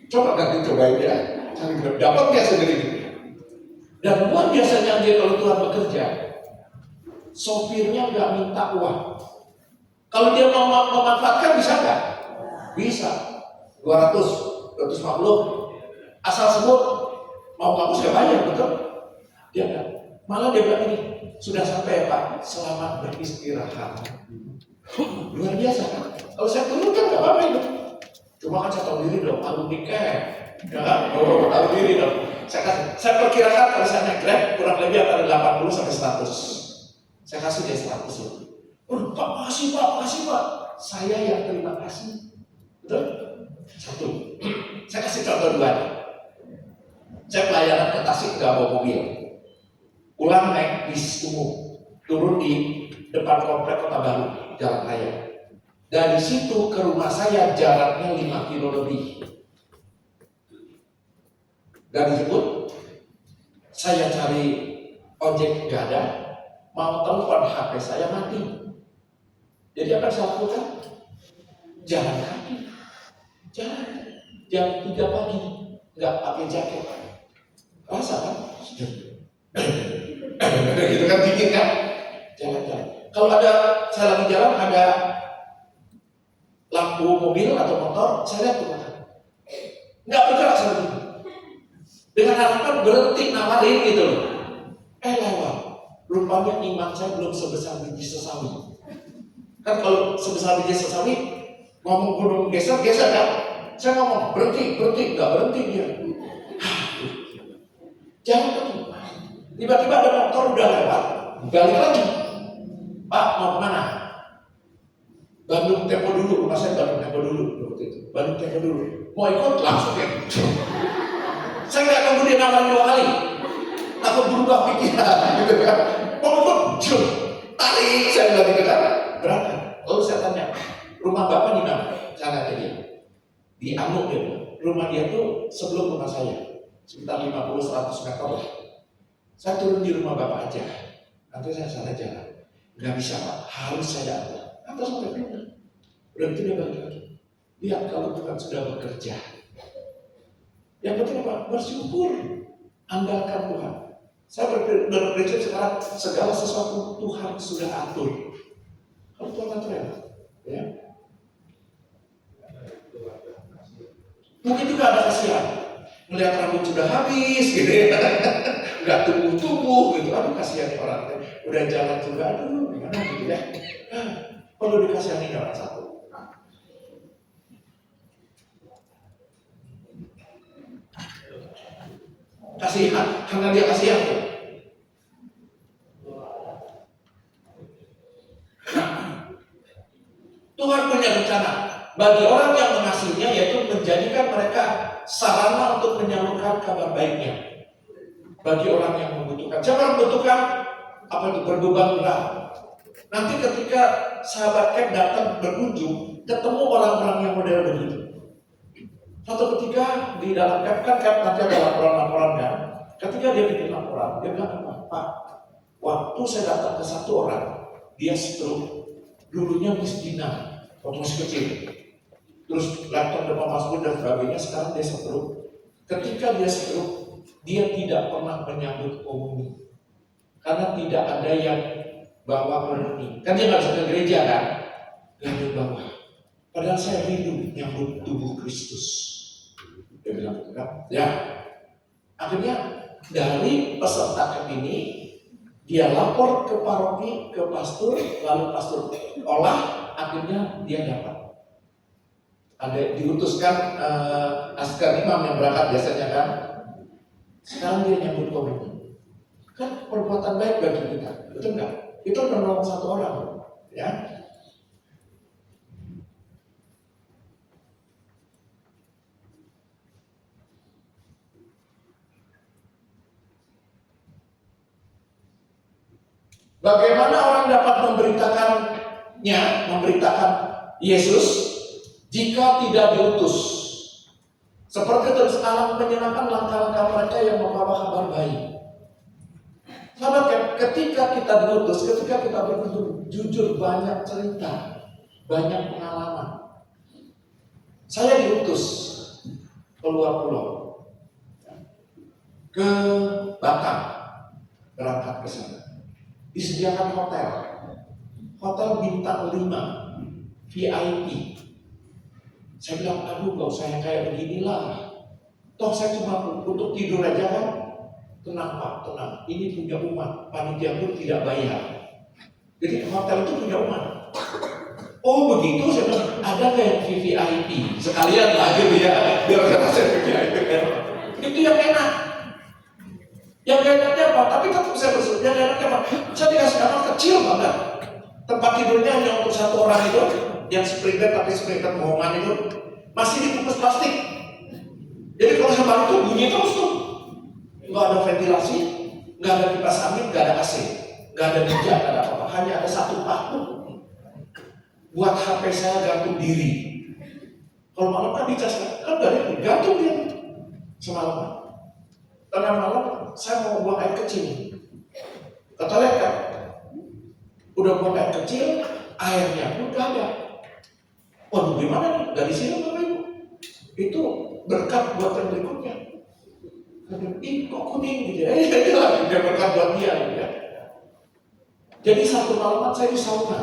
[SPEAKER 5] Coba nanti cobain ya. Cari Grab. Dapat nggak sendiri? Dan luar biasanya dia kalau Tuhan bekerja, sopirnya nggak minta uang. Kalau dia mau memanfaatkan bisa nggak? Bisa. 200, 250. Asal sebut mau kamu saya bayar, betul? Dia enggak. Malah dia bilang ini, sudah sampai ya Pak, selamat beristirahat. Luar biasa kan? Kalau saya turun kan nggak apa-apa itu. Cuma kan saya tahu diri dong, alumni camp, ya kan? Oh, tahu diri dong. Saya perkirakan kalau saya naik Grab kurang lebih antara 80 sampai 100. Saya kasih dia 100 ya. Oh, Pak, makasih Pak. Saya yang terima kasih. Betul? Satu. Saya kasih contoh dua nih. Saya pelayanan ke Tasik nggak bawa mobil. Pulang naik bis umum. Turun di depan komplek Kota Baru, jalan raya. Dari situ ke rumah saya jaraknya 5 kilo lebih. Dan disebut, saya cari ojek nggak ada. Mau telepon HP saya mati. Jadi apa yang saya lakukan? Jalan kaki. Jalan. Jam 3 pagi. Nggak pakai jaket. Rasa kan? Gitu kan dingin kan? Jalan-jalan. Kalau ada saya lagi jalan ada lampu mobil atau motor, saya lihat tuh nggak bergerak seperti itu. Dengan harapan berhenti nawarin gitu loh. Lewat. Rupanya iman saya belum sebesar biji sesawi. Kan kalau sebesar biji sesawi ngomong gunung geser kan? Saya ngomong berhenti, nggak berhenti dia. Jangan pergi. Tiba-tiba ada motor udah lewat, balik lagi. Pak mau kemana? Bandung Tempo dulu, rumah saya Bandung Tempo dulu waktu itu. Bandung Tempo dulu. Mau ikut langsung ya. Saya nggak nunggu dia nawarin 2 kali. Takut berubah pikiran, gitu kan? Mau ikut, tarik saya bilang gitu kan? Berangkat. Lalu saya tanya, rumah bapak di mana? Saya nanya dia. Di Amuk dia bilang. Rumah dia tuh sebelum rumah saya. Sekitar 50-100 meter lah. Saya turun di rumah bapak aja. Nanti saya salah jalan. Nggak bisa Pak, harus saya ada. Nanti sampai pindah. Udah gitu dia balik lagi. Lihat kalau Tuhan sudah bekerja. Yang penting apa? Bersyukur. Andalkan Tuhan. Saya berprinsip sekarang segala sesuatu Tuhan sudah atur. Kalau Tuhan atur ya. Mungkin juga ada kasihan. Melihat rambut sudah habis gitu ya. Nggak tumbuh gitu. Aduh kasihan orang. Udah jalan juga, aduh gimana gitu ya. Perlu dikasihani orang satu. Kasihan, karena dia kasihan tuh. Tuhan punya rencana bagi orang yang mengasihinya, yaitu menjadikan mereka sarana untuk menyalurkan kabar baiknya bagi orang yang membutuhkan. Siapa membutuhkan? Apa itu? Berbeban berat. Nanti ketika sahabat Camp datang berkunjung, ketemu orang-orang yang model begitu. Suatu ketika di dalam Camp nanti ada laporan-laporan kan. Ketika dia bikin laporan, dia bilang apa? Pak, waktu saya datang ke satu orang, dia stroke, dulunya miskinah, waktu masih kecil. terus laptop depan Mazmur dan sebagainya. Sekarang dia stroke. Ketika dia stroke, dia tidak pernah menyambut komuni karena tidak ada yang bawa komuni. Kan dia nggak bisa ke gereja kan? Nggak ada yang bawa. Padahal saya rindu nyambut tubuh Kristus. Dia bilang gitu kan? Ya. Akhirnya dari peserta camp ini dia lapor ke paroki, ke pastor, lalu pastor olah, akhirnya dia dapat. Ada diutuskan askar imam yang berangkat biasanya kan. Sekarang dia nyambut komuni. Kan perbuatan baik bagi kita, betul nggak? Itu menolong satu orang, ya. Bagaimana orang dapat memberitakan Yesus jika tidak diutus? Seperti terus alam menyenangkan langkah-langkah mereka yang membawa kabar baik. Sahabat, ketika kita diutus, ketika kita berkunjung, jujur banyak cerita, banyak pengalaman. Saya diutus keluar pulau, ke Batam, berangkat ke sana. Disediakan hotel bintang 5 VIP. Saya bilang, aduh gak usah yang kayak beginilah, toh saya cuma untuk tidur aja kan. Tenang Pak, tenang, ini punya umat, panitia pun tidak bayar. Jadi hotel itu punya umat. Oh begitu, saya bilang, ada kayak VIP sekalian lah gitu ya, biar kata saya VIP. Itu yang enak. Yang enaknya apa? Tapi tetap saya bersyukur. Yang enaknya apa? Saya dikasih kamar kecil banget. Tempat tidurnya hanya untuk satu orang itu, yang spring bed tapi spring bed bohongan itu masih dibungkus plastik. Jadi kalau saya balik itu bunyi terus tuh. Nggak ada ventilasi, nggak ada kipas angin, nggak ada AC, nggak ada meja, nggak ada apa-apa. Hanya ada satu paku buat HP saya gantung diri. Kalau malam kan dicas kan dari gantung dia semalam. Tengah malam saya mau buang air kecil ke toilet kan, udah buang air kecil, airnya pun gak ada. Waduh gimana nih, dari sini Bapak Ibu? Itu berkat buat yang berikutnya. Ih kok kuning gitu ya, dia berkat buat dia gitu ya. Jadi satu malaman saya di sauna,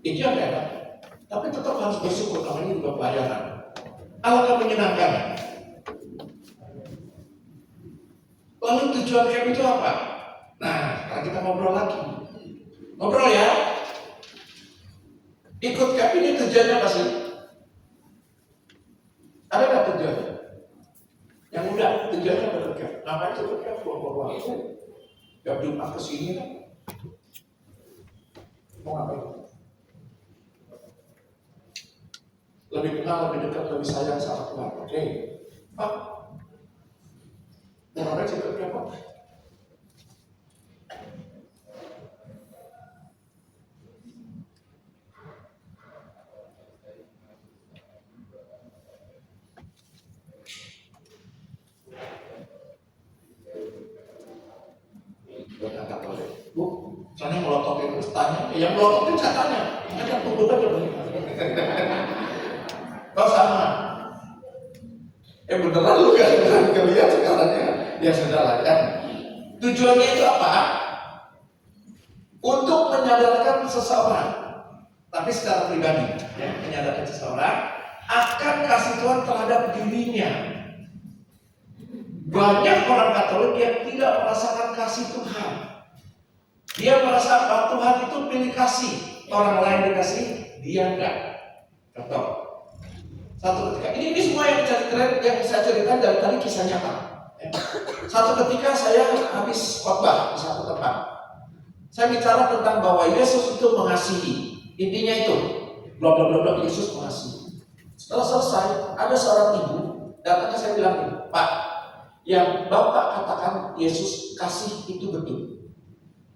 [SPEAKER 5] itu yang enak. Tapi tetap harus bersyukur, namanya juga pelayanan. Alangkah menyenangkan. Lalu tujuan camp itu apa? Nah, sekarang kita ngobrol lagi. Ngobrol ya. Ikut camp ini tujuannya apa sih? Ada nggak tujuannya? Yang muda, tujuannya apa ikut camp? Ngapain ikut camp? Buang-buang waktu. Gak Jumat kesini kan? Mau ngapain? Lebih kenal, lebih dekat, lebih sayang sama Tuhan. Oke. Pak, mau ngapain ikut camp Pak? Buat angkat oleh Bu, soalnya melototin terus tanya, yang melototin saya tanya, kan tunggu aja kau sama, beneran lu gak ngeliat sekarang ya sudah lah ya. Tujuannya itu apa? Untuk menyadarkan seseorang, tapi secara pribadi, ya, menyadarkan seseorang akan kasih Tuhan terhadap dirinya. Banyak orang Katolik yang tidak merasakan kasih Tuhan. Dia merasa bahwa Tuhan itu pilih kasih, orang lain dikasih, dia enggak. Contoh, satu ketika ini semua yang saya ceritakan dari tadi kisah nyata. Satu ketika saya habis khotbah di satu tempat, saya bicara tentang bahwa Yesus itu mengasihi. Intinya itu, bla bla bla bla, Yesus mengasihi. Setelah selesai, ada seorang ibu datang ke saya bilang, Pak, yang Bapak katakan Yesus kasih itu betul.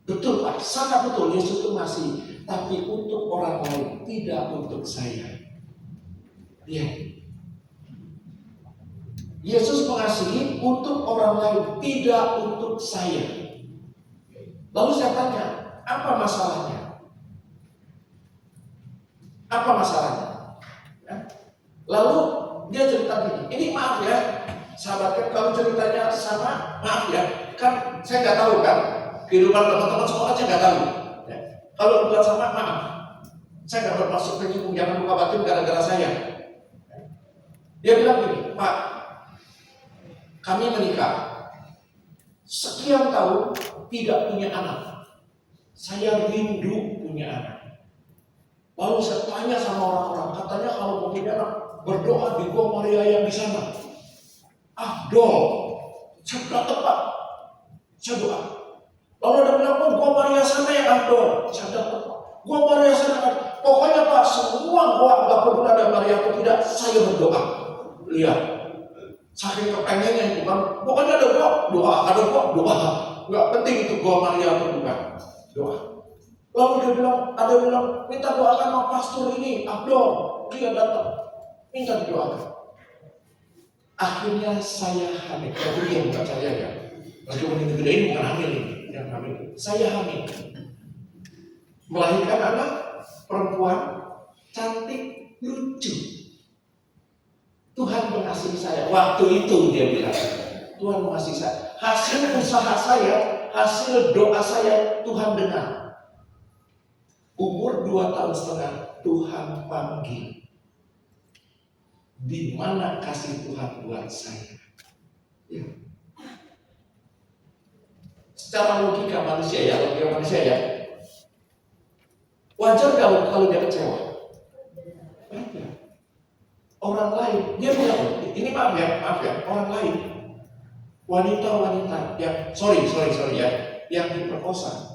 [SPEAKER 5] Betul Pak, sangat betul, Yesus itu mengasihi. Tapi untuk orang lain, tidak untuk saya. Ya. Yesus mengasihi untuk orang lain, tidak untuk saya. Lalu saya tanya, apa masalahnya? Apa masalahnya? Ya? Lalu dia cerita gini, ini maaf ya, sahabat Cap, kalau ceritanya sama, maaf ya, kan saya nggak tahu kan, kehidupan teman-teman semua kan saya nggak tahu. Ya. Kalau bukan sama, maaf, saya nggak bermaksud menyinggung, jangan lupa batin gara-gara saya. Dia bilang gini, Pak, kami menikah, sekian tahun tidak punya anak, saya rindu punya anak. Lalu saya tanya sama orang-orang, katanya kalau mau punya anak, berdoa di Gua Maria yang di sana. Afdol, saya bilang tepat, saya doa. Lalu ada bilang, oh Gua Maria sana yang afdol, saya bilang tepat. Gua Maria sana, pokoknya Pak, semua gua nggak peduli ada Maria atau tidak, saya berdoa. Lihat, saking kepengennya itu kan, pokoknya ada gua doa, ada gua doa. Nggak penting itu Gua Maria atau bukan, doa. Lalu dia bilang, ada bilang, minta doakan sama pastor ini, Abdul, dia datang. Minta didoakan. Akhirnya saya hamil. Kalau dia bukan saya ya. Meskipun ini gede ini bukan hamil ini, yang hamil. Saya hamil. Melahirkan anak perempuan cantik, lucu. Tuhan mengasihi saya. Waktu itu dia bilang, Tuhan mengasihi saya. Hasil usaha saya, hasil doa saya, Tuhan dengar. Umur 2 tahun setengah, Tuhan panggil. Di mana kasih Tuhan buat saya? Ya. Secara logika manusia ya, wajar kalau dia kecewa. Orang lain, dia bilang, ini maaf ya, orang lain, wanita yang, sorry ya, yang diperkosa.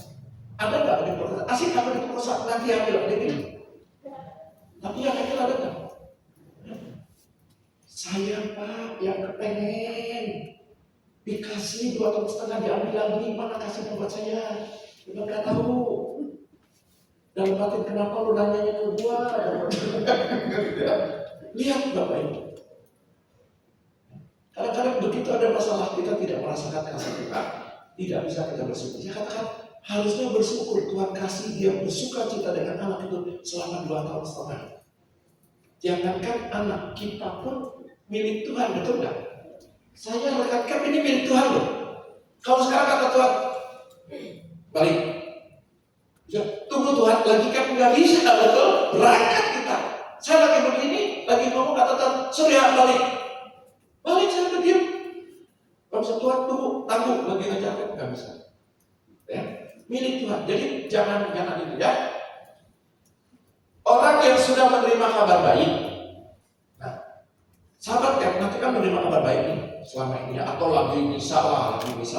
[SPEAKER 5] Ada nggak yang diperkosa? Asik kalau diperkosa, nanti hamil, tapi yang hamil ada nggak? Saya Pak yang kepengen dikasih 2 tahun setengah diambil lagi, mana kasihnya buat saya? Udah nggak tahu. Dalam batin kenapa lu nanyanya ke gua? Lihat Bapak Ibu. Kadang-kadang begitu ada masalah kita tidak merasakan kasih Tuhan, tidak bisa kita bersyukur. Saya katakan harusnya bersyukur Tuhan kasih dia bersuka cita dengan anak itu selama 2 tahun setengah. Jangankan anak kita pun milik Tuhan, betul nggak? Saya rekatkan ini milik Tuhan loh. Kalau sekarang kata Tuhan, balik, ya, tunggu Tuhan, lagi kan nggak bisa, betul? Berangkat kita. Saya lagi begini, lagi ngomong kata Tuhan, surya balik, saya udah diam. Kalau bisa Tuhan tunggu, tangguh, lagi aja nggak bisa. Ya, milik Tuhan. Jadi jangan itu ya. Orang yang sudah menerima kabar baik, sahabat kan nanti kan menerima kabar baik nih selama ini ya, atau lagi bisa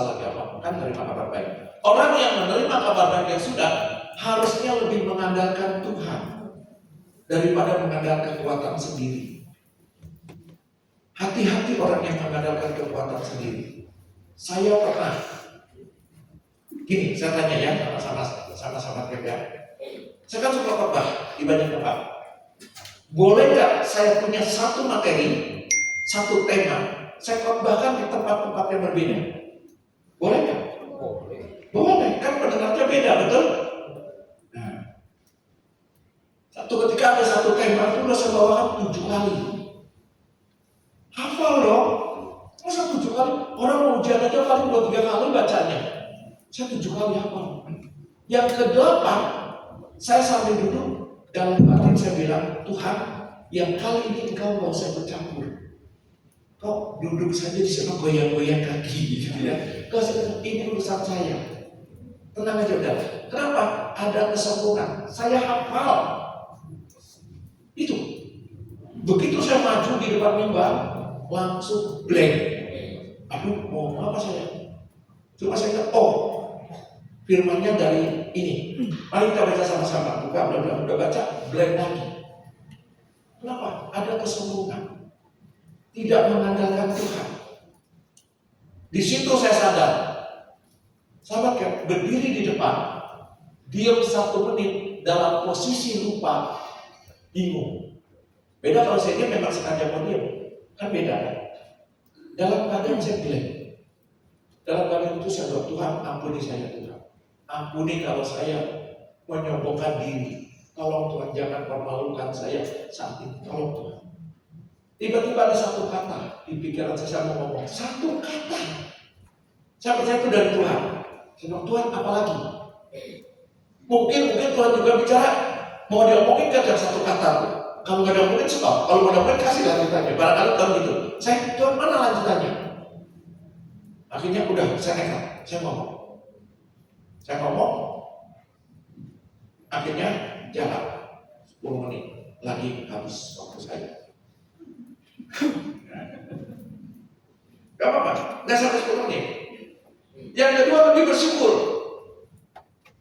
[SPEAKER 5] lagi apa kan menerima kabar baik. Orang yang menerima kabar baik yang sudah harusnya lebih mengandalkan Tuhan daripada mengandalkan kekuatan sendiri. Hati-hati orang yang mengandalkan kekuatan sendiri. Saya pernah gini, saya tanya ya sama ya. Saya kan suka khotbah di banyak tempat. Boleh nggak saya punya satu materi, satu tema, saya khotbahkan di tempat-tempat yang berbeda? Boleh nggak? Boleh, kan pendengarnya beda, betul? Nah, ketika ada satu tema itu udah saya bawakan 7 kali. Hafal dong? Masa 7 kali? Orang mau ujian aja paling 2-3 kali bacanya. Saya 7 kali hafal. Yang ke-8, saya sambil duduk, dalam batin saya bilang, Tuhan, yang kali ini engkau nggak usah bercampur. Kau duduk saja di sana goyang-goyang kaki, gitu ya. Kau ini urusan saya. Tenang aja udah. Kenapa? Ada kesombongan. Saya hafal. Itu. Begitu saya maju di depan mimbar, langsung blank. Aduh, mau apa saya? Cuma saya kata, firmannya dari ini. Mari kita baca sama-sama. Udah baca, blank lagi. Kenapa? Ada kesombongan. Tidak mengandalkan Tuhan. Di situ saya sadar. Sahabat kan, berdiri di depan, diam 1 menit dalam posisi lupa, bingung. Beda kalau saya diam memang sengaja mau diam. Kan beda kan? Dalam keadaan saya blank. Dalam keadaan itu saya doa, Tuhan ampuni saya Tuhan. Ampuni kalau saya menyombongkan diri. Tolong Tuhan jangan permalukan saya saat ini. Tolong Tuhan. Tiba-tiba ada satu kata di pikiran saya mau ngomong. Satu kata. Saya percaya itu dari Tuhan. Saya bilang, Tuhan apa lagi? Mungkin Tuhan juga bicara, mau diomongin kan yang satu kata. Kalau nggak diomongin stop. Kalau mau diomongin kasih lanjutannya. Barangkali Tuhan gitu. Saya, Tuhan mana lanjutannya? Akhirnya udah, saya nekat. Saya ngomong. Akhirnya jalan 10 menit lagi habis waktu saya. Gak apa-apa, nggak sampai 10 menit. Yang kedua lebih bersyukur.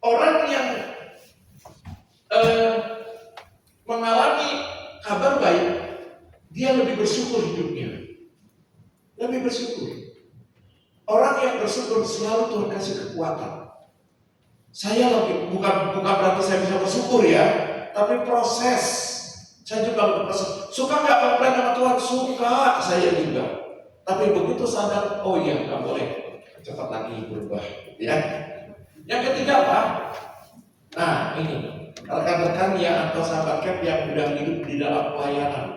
[SPEAKER 5] Orang yang mengalami kabar baik, dia lebih bersyukur hidupnya. Lebih bersyukur. Orang yang bersyukur selalu Tuhan kasih kekuatan. Saya lebih bukan berarti saya bisa bersyukur ya, tapi proses. Saya juga berproses. Suka nggak komplain sama Tuhan? Suka, saya juga. Tapi begitu sadar, oh iya nggak boleh cepat lagi berubah, ya. Yang ketiga apa? Nah ini rekan-rekan yang atau sahabat Kep yang sudah hidup di dalam pelayanan,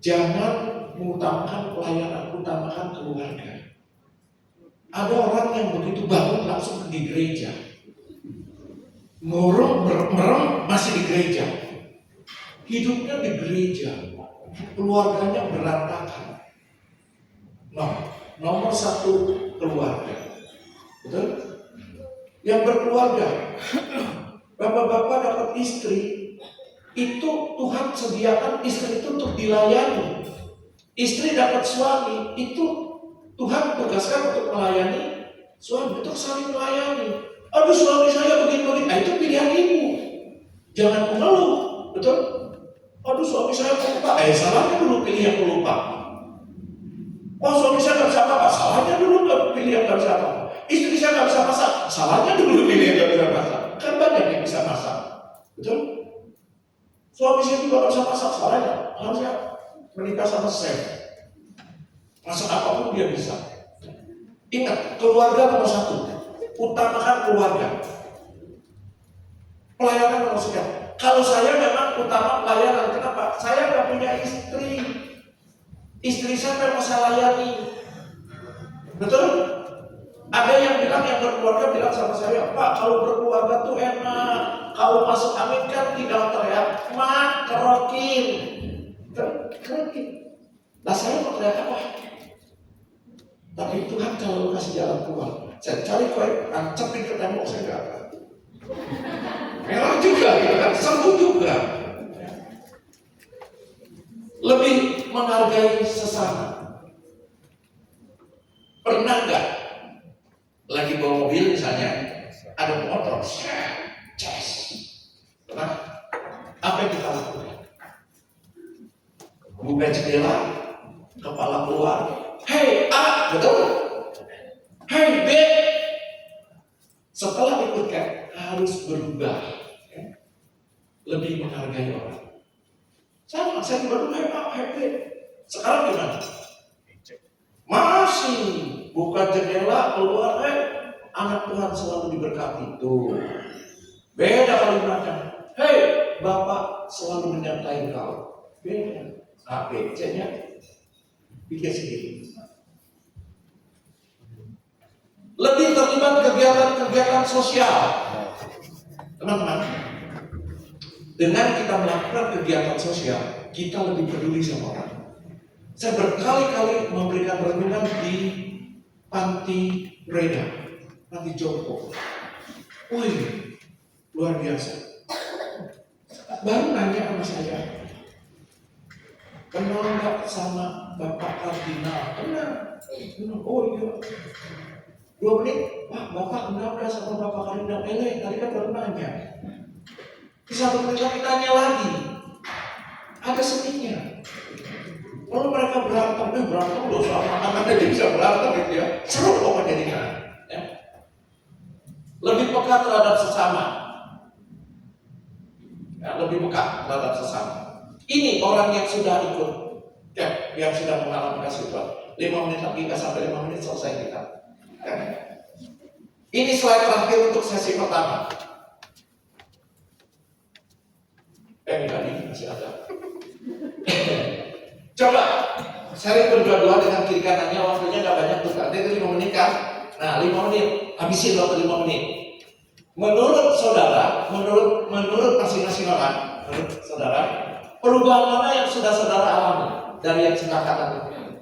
[SPEAKER 5] jangan mengutamakan pelayanan, utamakan keluarga. Ada orang yang begitu bangun langsung di gereja, merem masih di gereja, hidupnya di gereja, keluarganya berantakan. Nah, nomor satu keluarga, betul? Yang berkeluarga, bapak-bapak dapat istri, itu Tuhan sediakan istri itu untuk dilayani. Istri dapat suami, itu Tuhan tugaskan untuk melayani suami, untuk saling melayani. Aduh suami saya begini-begini, nah itu pilihan ibu. Jangan mengeluh, betul? Aduh suami saya pelupa, salahnya dulu pilih yang pelupa. Oh suami saya gak bisa apa-apa, salahnya dulu pilih yang gak bisa apa-apa. Istri saya gak bisa masak, salahnya dulu pilih yang gak bisa masak. Kan banyak yang bisa masak, betul? Suami saya juga gak bisa masak, salahnya harusnya menikah sama chef. Masak apapun dia bisa. Ingat, keluarga nomor satu. Utamakan keluarga. Pelayanan nomor sekian. Kalau saya memang utama pelayanan, kenapa? Saya nggak punya istri. Istri saya memang saya layani. Betul? Ada yang bilang, yang berkeluarga bilang sama saya, Pak, kalau berkeluarga tuh enak. Kalau masuk angin kan tinggal teriak, Mak, kerokin. Kerokin. Nah saya mau teriak apa? Tapi Tuhan kalau kasih jalan keluar, saya cari koin, cepin ke tembok, saya nggak akan. Memang juga, gitu kan, sembuh juga. Lebih menghargai sesama. Pernah nggak lagi bawa mobil misalnya, ada motor, ces, pernah? Apa yang kita lakukan? Buka jendela, kepala keluar. Hei A, betul? Hei B. Setelah ikut kan harus berubah, ya? Lebih menghargai orang. Sama, saya baru hei A, hei B. Sekarang gimana? Masih buka jendela keluar, anak Tuhan selalu diberkati. Tuh, beda kalimatnya. Hei, Bapak selalu menyertai kau. Beda. A, B, C-nya pikir sendiri. Lebih terlibat kegiatan-kegiatan sosial. Teman-teman, dengan kita melakukan kegiatan sosial, kita lebih peduli sama orang. Saya berkali-kali memberikan renungan di Panti Reda, Panti Jompo. Wih, luar biasa. Baru nanya sama saya, kenal nggak sama Bapak Kardinal? Kenal. Oh iya. 2 menit, Pak, Bapak kenal nggak sama Bapak Kardinal? Tadi kan baru nanya. Di 1 menit lagi tanya lagi. Ada seninya. Kalau mereka berantem loh soal makanan jadi bisa berantem gitu ya. Seru kok jadinya. Ya. Lebih peka terhadap sesama. Ya, lebih peka terhadap sesama. Ini orang yang sudah ikut, ya, yang sudah mengalami kasih Tuhan. 5 menit lagi, nggak sampai 5 menit selesai kita. Ya. Ini slide terakhir untuk sesi pertama. Ini tadi masih ada. Coba sering berdua-dua dengan kiri kanannya, waktunya nggak banyak tuh, dia 5 menit kan? Nah 5 menit, habisin waktu 5 menit. Menurut saudara, menurut masing-masing orang, menurut saudara, perubahan mana yang sudah saudara alami dari yang sebelah kanan itu?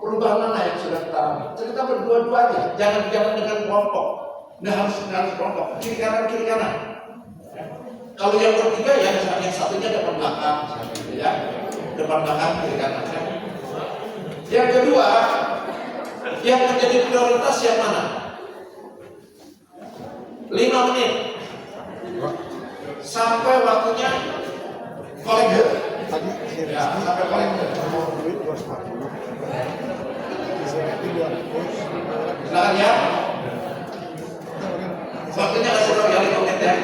[SPEAKER 5] Perubahan mana yang sudah kita alami? Cerita berdua-dua aja, jangan dengan kelompok. Nggak harus kelompok, kiri kanan. Kalau yang bertiga ya, misalnya yang satunya depan belakang, ya, depan belakang kiri kanan. Ya. Yang kedua, yang menjadi prioritas yang mana? 5 menit sampai waktunya kolektor. Ya, sampai kolektor. Silakan ya. Waktunya kasih tahu ya, 5 menit ya.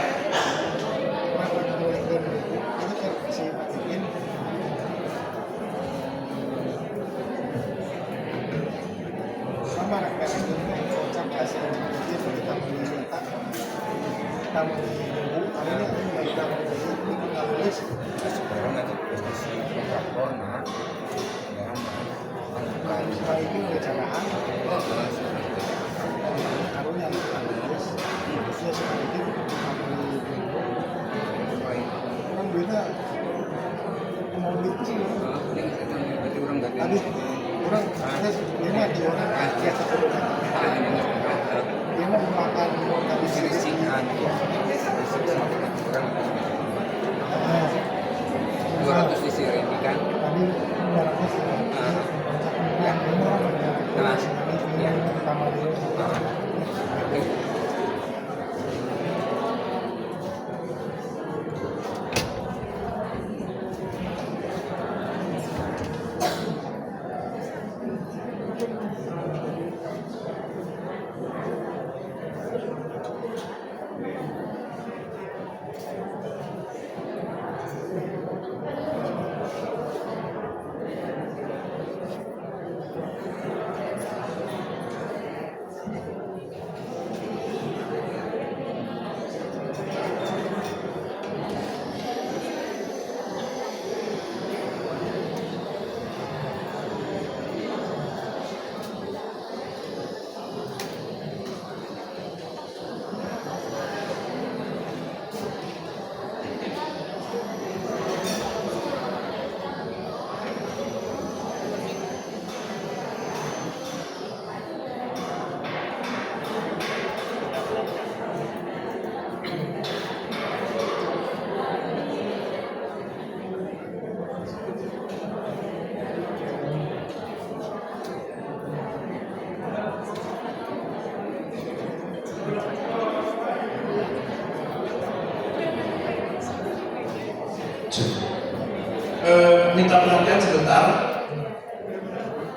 [SPEAKER 5] Minta perhatian sebentar.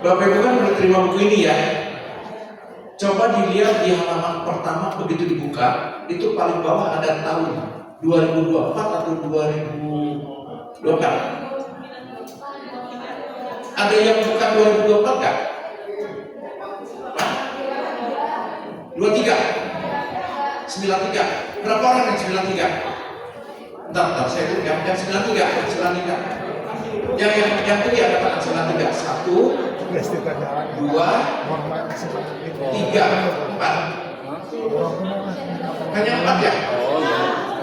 [SPEAKER 5] Bapak Ibu kan udah terima buku ini ya. Coba dilihat di halaman pertama begitu dibuka, itu paling bawah ada tahun 2024 atau 2024. Ada yang buka 2024 nggak? 23, 93. Berapa orang yang 93? Bentar, saya itu yang 93. Yang tadi ada tangan 93. 1, 2, 3, 4. Hanya 4 ya?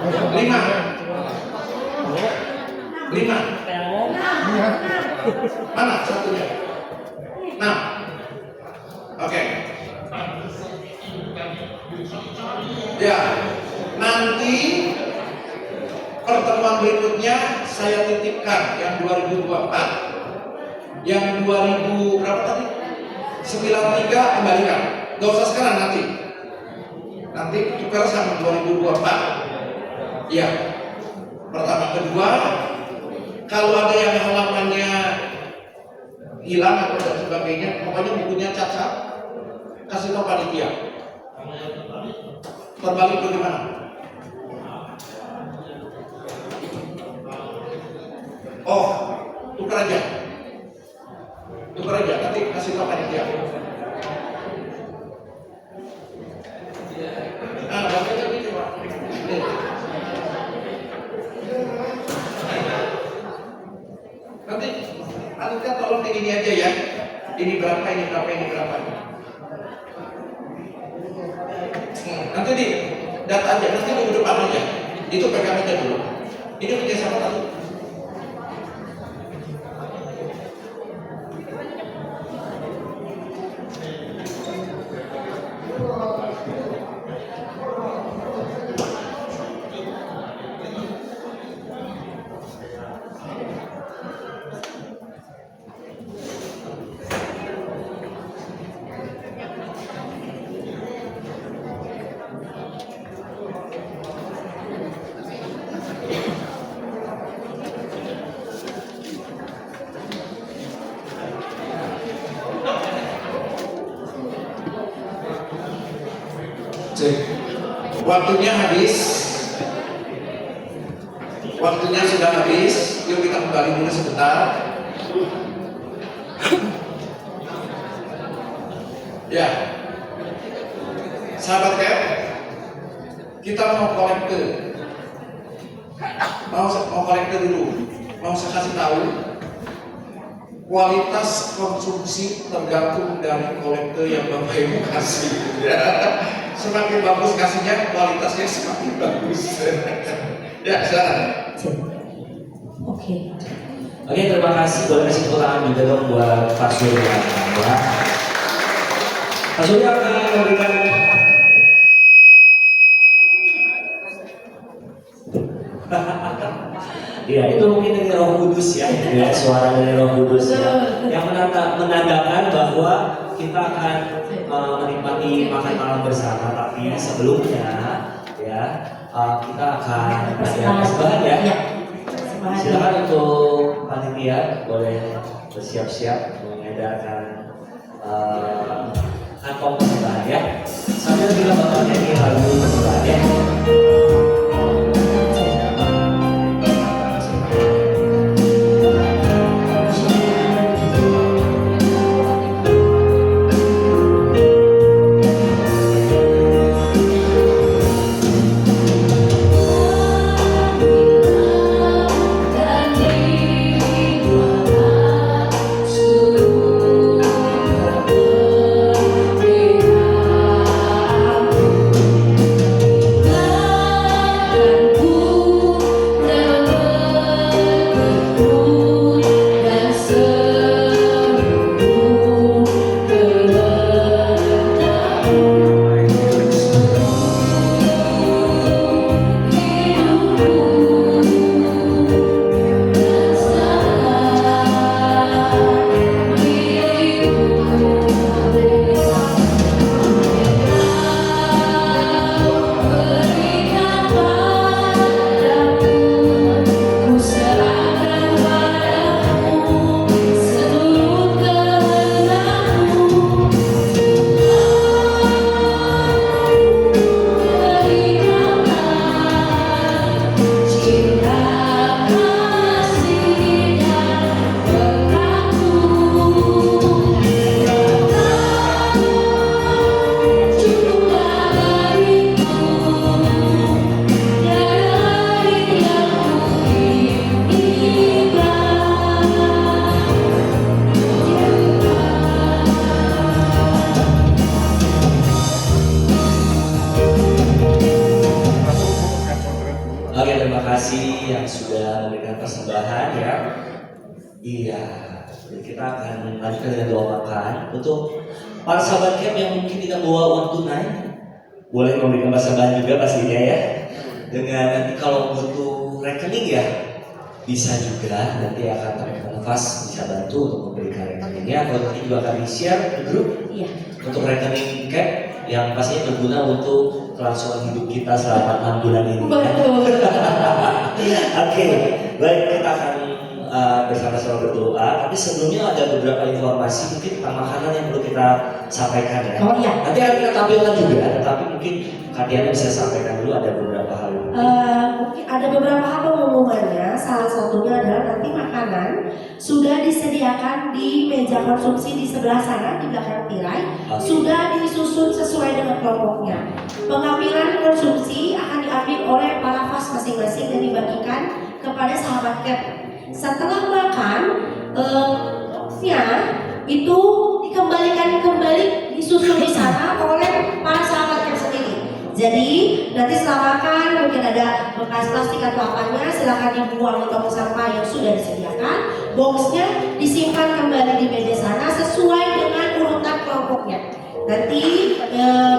[SPEAKER 5] 5. 5. Mana satunya? 6. Oke. Ya, nanti pertemuan berikutnya saya titipkan yang 2024, yang 2000 berapa tadi? 93 kembalikan. Gak usah sekarang, nanti tukar sama 2024. Iya. Pertama, kedua, kalau ada yang halamannya hilang atau dan sebagainya, pokoknya bukunya cacat, kasih tahu panitia. Terbalik bagaimana? Oh, tukar aja, nanti kasih tahu panitia. Nah, bapaknya gitu Pak. Nanti Kita tolong ini aja ya. Ini berapa, ini berapa, ini berapa. Nanti di data aja, nanti minggu depan aja. Itu pegang aja dulu. Ini kerja sama tadi. Cek. Waktunya habis. Waktunya sudah habis. Yuk kita kembali dulu sebentar. Ya. Sahabat Cap, kita mau kolektor. Mau kolektor dulu. Mau saya kasih tahu. Kualitas konsumsi tergantung dari kolektor yang Bapak Ibu kasih. Ya. Semakin bagus kasihnya, kualitasnya semakin bagus. Ya, silakan.
[SPEAKER 1] Oke.
[SPEAKER 2] Oke, terima kasih. Boleh kasih tepuk tangan juga dong buat Pak Surya. Ya. Pak Surya akan memberikan Iya, itu mungkin dari Roh Kudus ya, suara dari Roh Kudus ya, yang menandakan bahwa kita akan menikmati makan malam bersama. Tapi sebelumnya ya kita akan ada persembahan ya. Silakan untuk panitia boleh bersiap-siap mengedarkan kantong persembahan ya. Sambil kita bakal nyanyi lagu persembahan ya. Oke, terima kasih yang sudah memberikan persembahan ya. Iya, jadi kita akan lanjutkan dengan doa makan. Untuk para sahabat camp yang mungkin tidak bawa uang tunai, boleh memberikan persembahan juga pastinya ya. Dengan nanti kalau butuh rekening ya, bisa juga nanti akan teman-teman Nafas bisa bantu untuk memberikan rekeningnya. Atau nanti juga akan di-share ke grup untuk rekening camp yang pastinya berguna untuk kelangsungan hidup kita selama 6 bulan ini.
[SPEAKER 1] Betul.
[SPEAKER 2] Oke, baik, kita akan bersama-sama berdoa. Tapi sebelumnya ada beberapa informasi mungkin tentang makanan yang perlu kita sampaikan ya.
[SPEAKER 1] Oh iya.
[SPEAKER 2] Nanti akan kita tampilkan juga, tapi mungkin Katiana bisa sampaikan dulu ada beberapa hal.
[SPEAKER 1] Mungkin ada beberapa hal pengumumannya. Salah satunya adalah nanti makanan sudah disediakan di meja konsumsi di sebelah sana di belakang tirai. Sudah disusun sesuai dengan kelompoknya. Pengambilan konsumsi akan diambil oleh para fas masing-masing dan dibagikan kepada sahabat camp. Setelah makan, boxnya itu dikembalikan kembali disusun di sana oleh para sahabat yang sendiri. Jadi nanti setelah makan mungkin ada bekas plastik atau apanya, silakan dibuang di tong sampah yang sudah disediakan. Boxnya disimpan kembali di meja sana sesuai dengan urutan kelompoknya. Nanti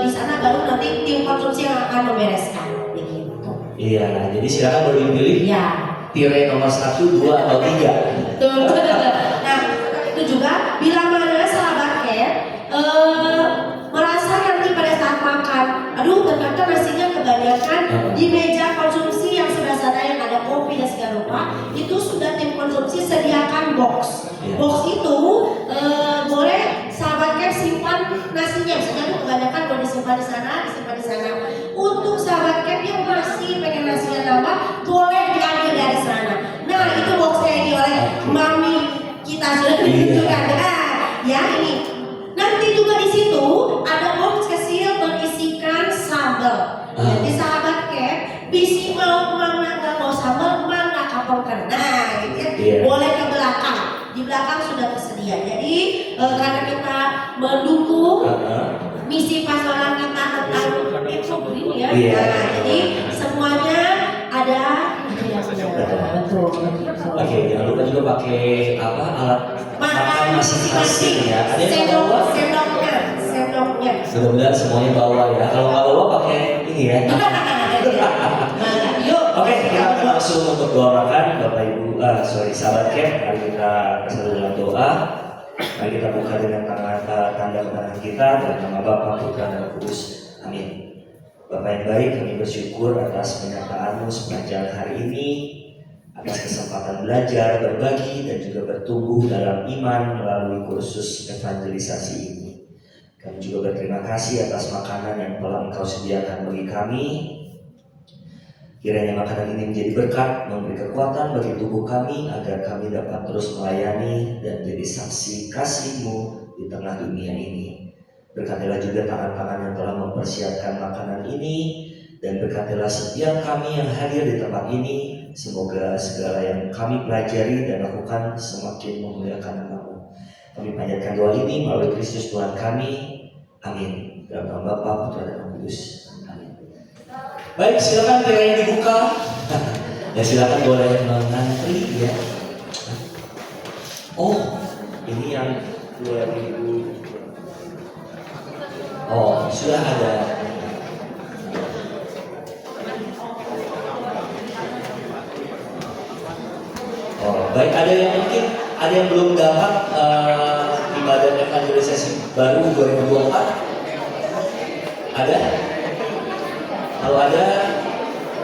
[SPEAKER 1] di sana baru nanti tim konsumsi yang akan membereskan. Begitu.
[SPEAKER 2] Iya, jadi silakan boleh pilih
[SPEAKER 1] Ya.
[SPEAKER 2] tirai nomor 1, 2, atau 3.
[SPEAKER 1] Tuh. Nah, itu juga bila mana sahabat Cat merasa nanti pada saat makan, aduh ternyata nasinya kebanyakan di meja konsumsi yang sebelah sana yang ada kopi dan segala rupa, itu sudah tim konsumsi sediakan box.
[SPEAKER 2] Ya.
[SPEAKER 1] Box itu boleh sahabat Cat simpan nasinya, misalnya kebanyakan boleh disimpan di sana, disimpan di sana. Untuk sahabat Cat yang masih pengen nasinya nambah, boleh diambil dari sana. Nah, itu boxnya ini oleh mami kita sudah ditunjukkan. Ya ini. Nanti juga di situ ada box kecil berisikan sambal. Jadi sahabat Cat, bisi mau mana nggak mau sambal, mana kapolkan. Nah, gitu ya.
[SPEAKER 2] Iya.
[SPEAKER 1] Boleh ke belakang. Di belakang sudah tersedia. Jadi karena kita mendukung misi pastoral kita tentang infogreen ya.
[SPEAKER 2] Iya.
[SPEAKER 1] Nah, jadi semuanya ada. Betul.
[SPEAKER 2] Oke, jangan lupa juga pakai alat makan masing-masing ya. Ada yang bawa?
[SPEAKER 1] Sendoknya.
[SPEAKER 2] Mudah-mudahan semuanya bawa ya. Kalau nggak bawa pakai ini ya.
[SPEAKER 1] Yuk.
[SPEAKER 2] Oke, kita akan langsung untuk doa makan, Bapak Ibu, sahabat Cat. Mari kita bersatu dalam doa. Mari kita buka dengan tanda kebenaran kita dalam nama Bapa, Putra, dan Roh Kudus. Amin. Bapak yang baik, kami bersyukur atas penyertaan-Mu sepanjang hari ini, atas kesempatan belajar, berbagi, dan juga bertumbuh dalam iman melalui kursus evangelisasi ini. Kami juga berterima kasih atas makanan yang telah Engkau sediakan bagi kami. Kiranya makanan ini menjadi berkat, memberi kekuatan bagi tubuh kami, agar kami dapat terus melayani dan menjadi saksi kasih-Mu di tengah dunia ini. Berkatilah juga tangan-tangan yang telah mempersiapkan makanan ini, dan berkatilah setiap kami yang hadir di tempat ini. Semoga segala yang kami pelajari dan lakukan semakin memuliakan nama-Mu. Kami panjatkan doa ini melalui Kristus Tuhan kami. Amin. Dalam nama Bapa, Putra, dan Roh Kudus. Amin. Baik, silakan tirainya dibuka. Ya, silakan boleh mengantri ya. Oh, ini yang 2000. Oh, sudah ada. Oh, baik, ada yang mungkin ada yang belum dapat ibadah evangelisasi baru 2024? Ada? Kalau ada,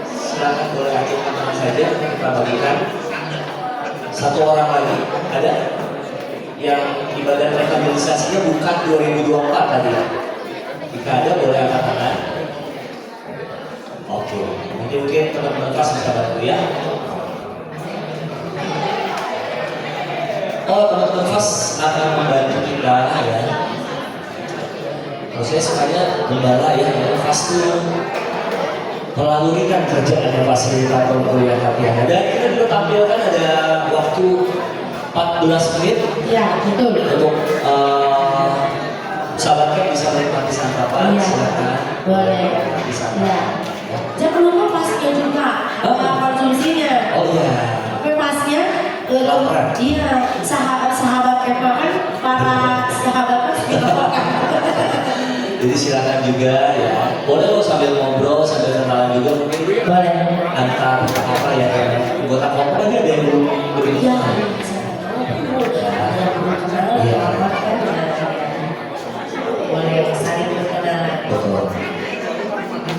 [SPEAKER 2] silakan boleh ajukan tangan saja, kita bagikan. Satu orang lagi, ada? Yang ibadah evangelisasinya bukan 2024 tadi. Jika ada, boleh angkat tangan. Oke, mungkin teman-teman kelas bisa bantu ya. Oh, teman-teman kelas akan membantu kita ya. Kalau saya sukanya gembala ya, kelas itu melalui kan kerjaan fasilitator kuliah latihan. Dan kita juga tampilkan ada waktu 14 menit.
[SPEAKER 1] Ya, betul.
[SPEAKER 2] Untuk sahabatnya bisa menikmati santapan,
[SPEAKER 1] Iya.
[SPEAKER 2] silakan.
[SPEAKER 1] Boleh.
[SPEAKER 2] Di sana.
[SPEAKER 1] Ya. Jangan lupa pasnya juga, konsumsinya.
[SPEAKER 2] Oh iya.
[SPEAKER 1] Tapi pasnya,
[SPEAKER 2] Laporan.
[SPEAKER 1] iya, sahabat Eva kan para sahabat kan sudah makan.
[SPEAKER 2] Jadi silakan juga ya. Boleh lo sambil ngobrol, sambil kenalan juga mungkin.
[SPEAKER 1] Boleh.
[SPEAKER 2] Antar apa ya? Anggota kelompok ini ada yang belum begitu.
[SPEAKER 1] Iya.
[SPEAKER 2] Iya.
[SPEAKER 1] Boleh saling berkenalan.
[SPEAKER 2] Betul.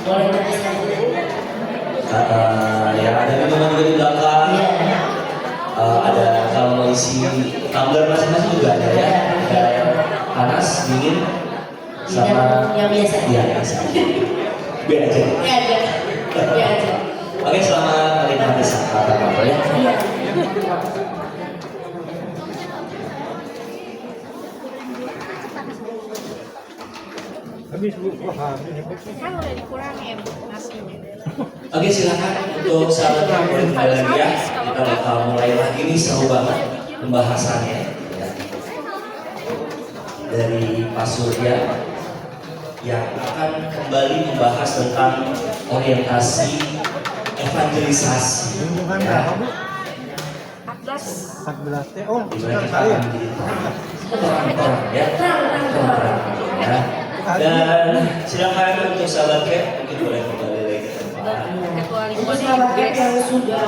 [SPEAKER 1] Boleh nanti saling.
[SPEAKER 2] Ya ada minuman juga di belakang.
[SPEAKER 1] Iya.
[SPEAKER 2] Ada kalau mau isi tumbler masing-masing juga ada ya. Ada yang panas, dingin, sama
[SPEAKER 1] yang biasa.
[SPEAKER 2] Iya, biasa. Biar aja.
[SPEAKER 1] Biar aja. Biar aja.
[SPEAKER 2] Oke, selamat menikmati santapan ya.
[SPEAKER 1] Iya.
[SPEAKER 6] Kan udah dikurangin nasinya.
[SPEAKER 2] Oke, silakan untuk sahabat yang boleh kembali lagi ya. Kita bakal mulai lagi nih, seru banget pembahasannya. Ya. dari Pak Surya yang akan kembali membahas tentang orientasi evangelisasi. Ya.
[SPEAKER 7] 14 teh. Oh,
[SPEAKER 2] Dimana kita
[SPEAKER 7] sekali.
[SPEAKER 2] akan menjadi terang-terang ya. Terang-terang ya. Dan silakan untuk sahabat Cap, mungkin boleh kembali lagi ke tempat.
[SPEAKER 1] Untuk sahabat Cap yang sudah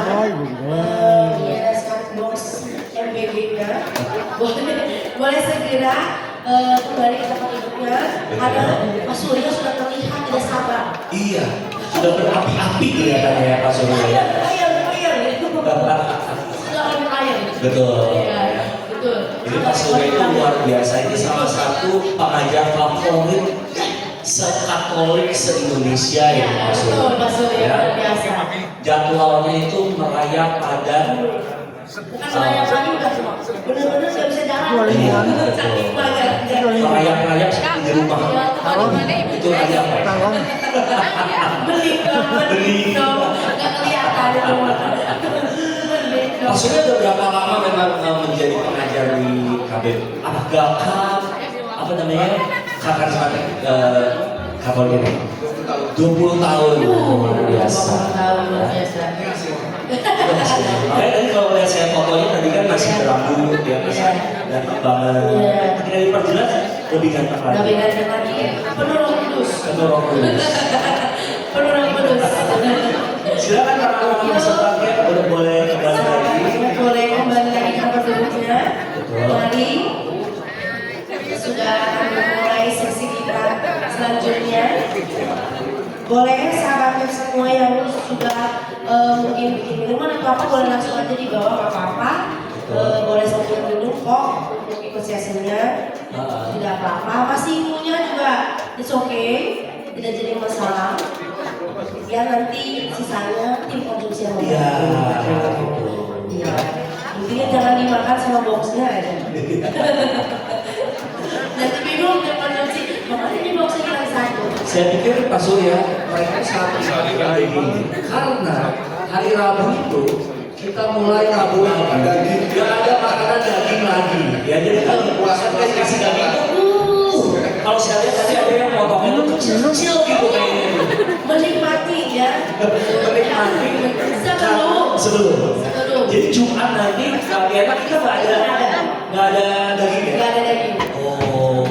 [SPEAKER 1] menyelesaikan box MBG-nya, boleh segera kembali ke tempat duduknya. Karena Pak Surya sudah terlihat tidak sabar.
[SPEAKER 2] Iya, sudah berapi-api kelihatannya ya Pak Surya ya.
[SPEAKER 1] Air, sudah air.
[SPEAKER 2] Betul.
[SPEAKER 1] Iya, betul.
[SPEAKER 2] Jadi Pak Surya itu luar biasa. Ini salah satu pengajar favorit se-Katolik se-Indonesia ya Pak Surya.
[SPEAKER 1] Betul, Pak Surya
[SPEAKER 2] Ya.
[SPEAKER 1] luar biasa.
[SPEAKER 2] Jadwalnya itu merayap pada
[SPEAKER 1] Bukan selayang lagi udah semua. Bener-bener nggak bisa jalan.
[SPEAKER 2] Iya,
[SPEAKER 1] Saking banyaknya.
[SPEAKER 2] merayap-rayap seperti di rumah. Itu lagi apa ya?
[SPEAKER 7] Tolong.
[SPEAKER 1] Beli dong, nggak kelihatan itu.
[SPEAKER 2] Pak Surya udah berapa lama memang menjadi pengajar di KBM? Apakah apa namanya? Karismatik Katolik ini? 20 tahun. Luar biasa.
[SPEAKER 1] Luar biasa.
[SPEAKER 2] Makanya tadi kalau lihat saya fotonya tadi kan masih berambut ya, masih ganteng banget. Ketika diperjelas lebih ganteng lagi.
[SPEAKER 1] Lebih ganteng lagi. Penuh Roh Kudus.
[SPEAKER 2] Ketua Roh Kudus.
[SPEAKER 1] Penuh Roh Kudus.
[SPEAKER 2] Silakan para pesertanya boleh kembali lagi.
[SPEAKER 1] Boleh kembali lagi ke tempat duduknya.
[SPEAKER 2] Betul.
[SPEAKER 1] Mari. Kita sudah akan memulai sesi kita selanjutnya. Boleh sahabatnya semua yang sudah mungkin bikin minuman atau apa boleh langsung aja dibawa nggak apa-apa. Boleh sambil duduk kok untuk ikut sesinya. Tidak apa-apa. Masih punya juga it's okay, tidak jadi masalah. Ya nanti sisanya tim konsumsi yang
[SPEAKER 2] Iya.
[SPEAKER 1] Iya. Intinya jangan dimakan sama boxnya aja. Nanti bingung tim konsumsi. Makanya di boxnya cuma satu.
[SPEAKER 2] Saya pikir Pak Surya mereka sangat sekali ini karena hari Rabu itu kita mulai Rabu daging, nggak ada makanan daging lagi. Ya jadi kalau puasa kita dikasih daging itu, kalau saya lihat tadi ada yang potongnya itu kecil-kecil gitu kayaknya.
[SPEAKER 1] Menikmati ya.
[SPEAKER 2] Menikmati. Sebelum. Jadi Jumat nanti kali enak kita nggak ada daging ya.
[SPEAKER 1] Nggak ada daging.
[SPEAKER 2] Oh.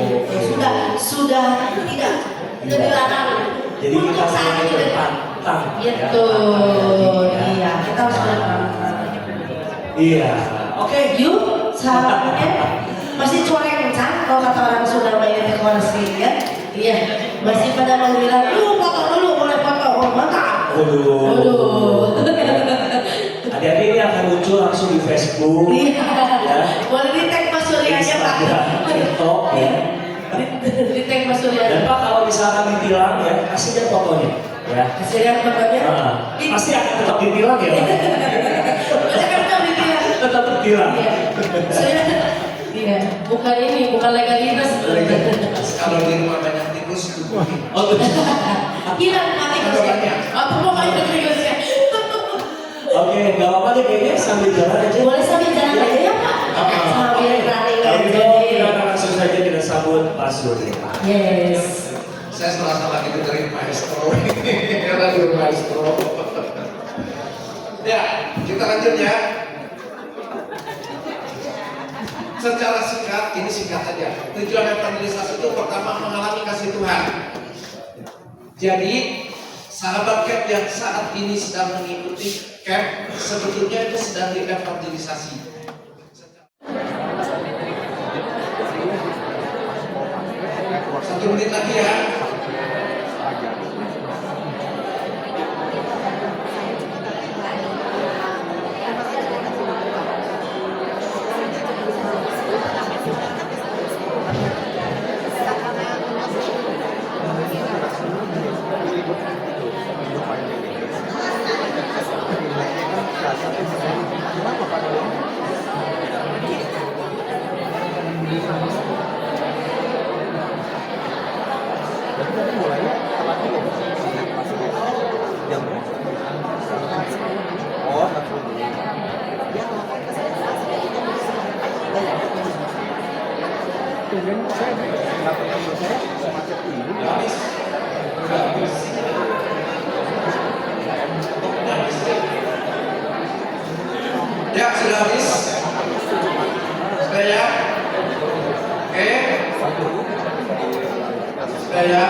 [SPEAKER 1] Sudah tidak dilarang.
[SPEAKER 2] Jadi kita
[SPEAKER 1] Untuk saat
[SPEAKER 2] mulai
[SPEAKER 1] ini
[SPEAKER 2] berpantang.
[SPEAKER 1] betul. Iya, kita harus berpantang.
[SPEAKER 2] Iya. Oke.
[SPEAKER 1] Yuk, sahabatnya masih coreng kencang kalau kata orang Sunda mainnya dekorasi ya. Iya, masih pada mau bilang, lu potong dulu, boleh potong, oh mantap.
[SPEAKER 2] Waduh. Adik-adik ini akan muncul langsung di Facebook,
[SPEAKER 1] Iya,
[SPEAKER 2] ya,
[SPEAKER 1] boleh di tag Mas Surya aja Pak.
[SPEAKER 2] Instagram, TikTok, ya.
[SPEAKER 1] Di tag Mas Surya.
[SPEAKER 2] Dan Pak kalau misalkan ditilang ya, kasih dia fotonya, ya.
[SPEAKER 1] Kasih lihat fotonya.
[SPEAKER 2] Pasti akan tetap ditilang ya, Pak.
[SPEAKER 1] Kita kan udah bilang.
[SPEAKER 2] Tetap ditilang.
[SPEAKER 1] Iya. Saya, iya, bukan ini, bukan legalitas.
[SPEAKER 5] Kalau di rumah banyak tikus itu
[SPEAKER 2] Oh, betul.
[SPEAKER 1] Hilang mati tikusnya. Apa mau main tikusnya?
[SPEAKER 2] Oke, nggak apa-apa deh kayaknya sambil jalan aja.
[SPEAKER 1] Boleh sambil jalan aja ya Pak. Sambil running
[SPEAKER 2] Kalau gitu
[SPEAKER 1] aja.
[SPEAKER 2] kita akan langsung saja kita sambut Pak Surya.
[SPEAKER 1] Yes.
[SPEAKER 5] saya selasa lagi dengerin maestro radio maestro. Ya, kita lanjut ya. Secara singkat, ini singkat saja. Tujuan evangelisasi itu pertama mengalami kasih Tuhan. Jadi sahabat CAP yang saat ini sedang mengikuti CAP sebetulnya itu sedang dievangelisasi. Satu menit lagi ya.
[SPEAKER 7] tumben saya nggak ketemu saya semacam ini.
[SPEAKER 5] Habis. Habis. Ya, sudah habis. Sudah ya? Oke. Sudah ya?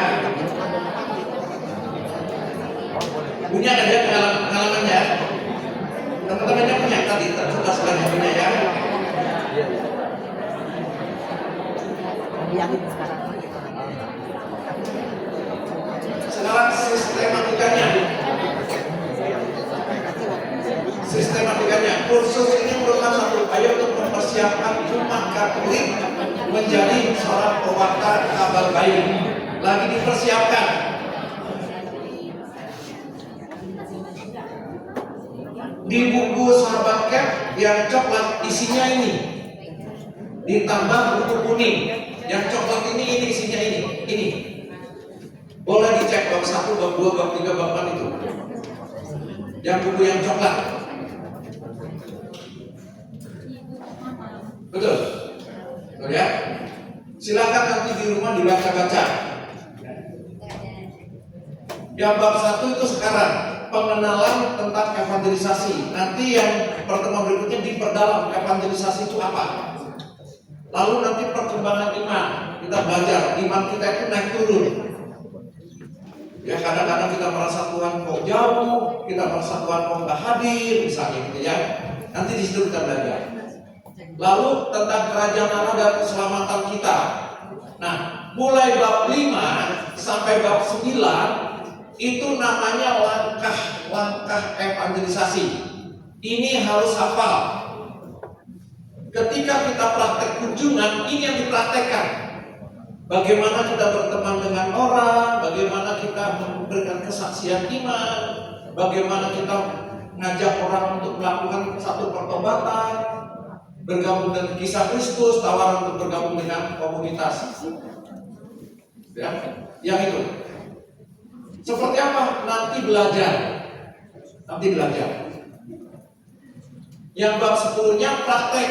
[SPEAKER 5] Punya ada pengalamannya? Teman-temannya punya tadi, tertutaskan yang punya ya? Sekarang sistematikanya. Sistematikanya, kursus ini merupakan satu upaya untuk mempersiapkan umat Katolik menjadi seorang pewarta kabar baik. Lagi dipersiapkan. Di buku Sahabat Kep yang coklat isinya ini, ditambah buku kuning yang coklat ini isinya ini. Boleh dicek bab 1, bab 2, bab 3, bab 4 itu. Yang buku yang coklat. Betul? Betul ya? Silakan nanti di rumah dibaca-baca. Yang bab 1 itu sekarang pengenalan tentang evangelisasi. Nanti yang pertemuan berikutnya diperdalam evangelisasi itu apa. Lalu nanti perkembangan iman. Kita belajar iman kita itu naik turun. Ya kadang-kadang kita merasa Tuhan kok jauh, kita merasa Tuhan kok nggak hadir, misalnya gitu ya. Nanti di situ kita belajar. Lalu tentang kerajaan Allah dan keselamatan kita. Nah, mulai bab 5 sampai bab 9 itu namanya langkah-langkah evangelisasi. Ini harus hafal. Ketika kita praktek kunjungan, ini yang dipraktekkan. Bagaimana kita berteman dengan orang, bagaimana kita memberikan kesaksian iman, bagaimana kita ngajak orang untuk melakukan satu pertobatan, bergabung dengan kisah Kristus, tawaran untuk bergabung dengan komunitas. Ya, yang itu. Seperti apa? Nanti belajar. Yang bab 10-nya praktek.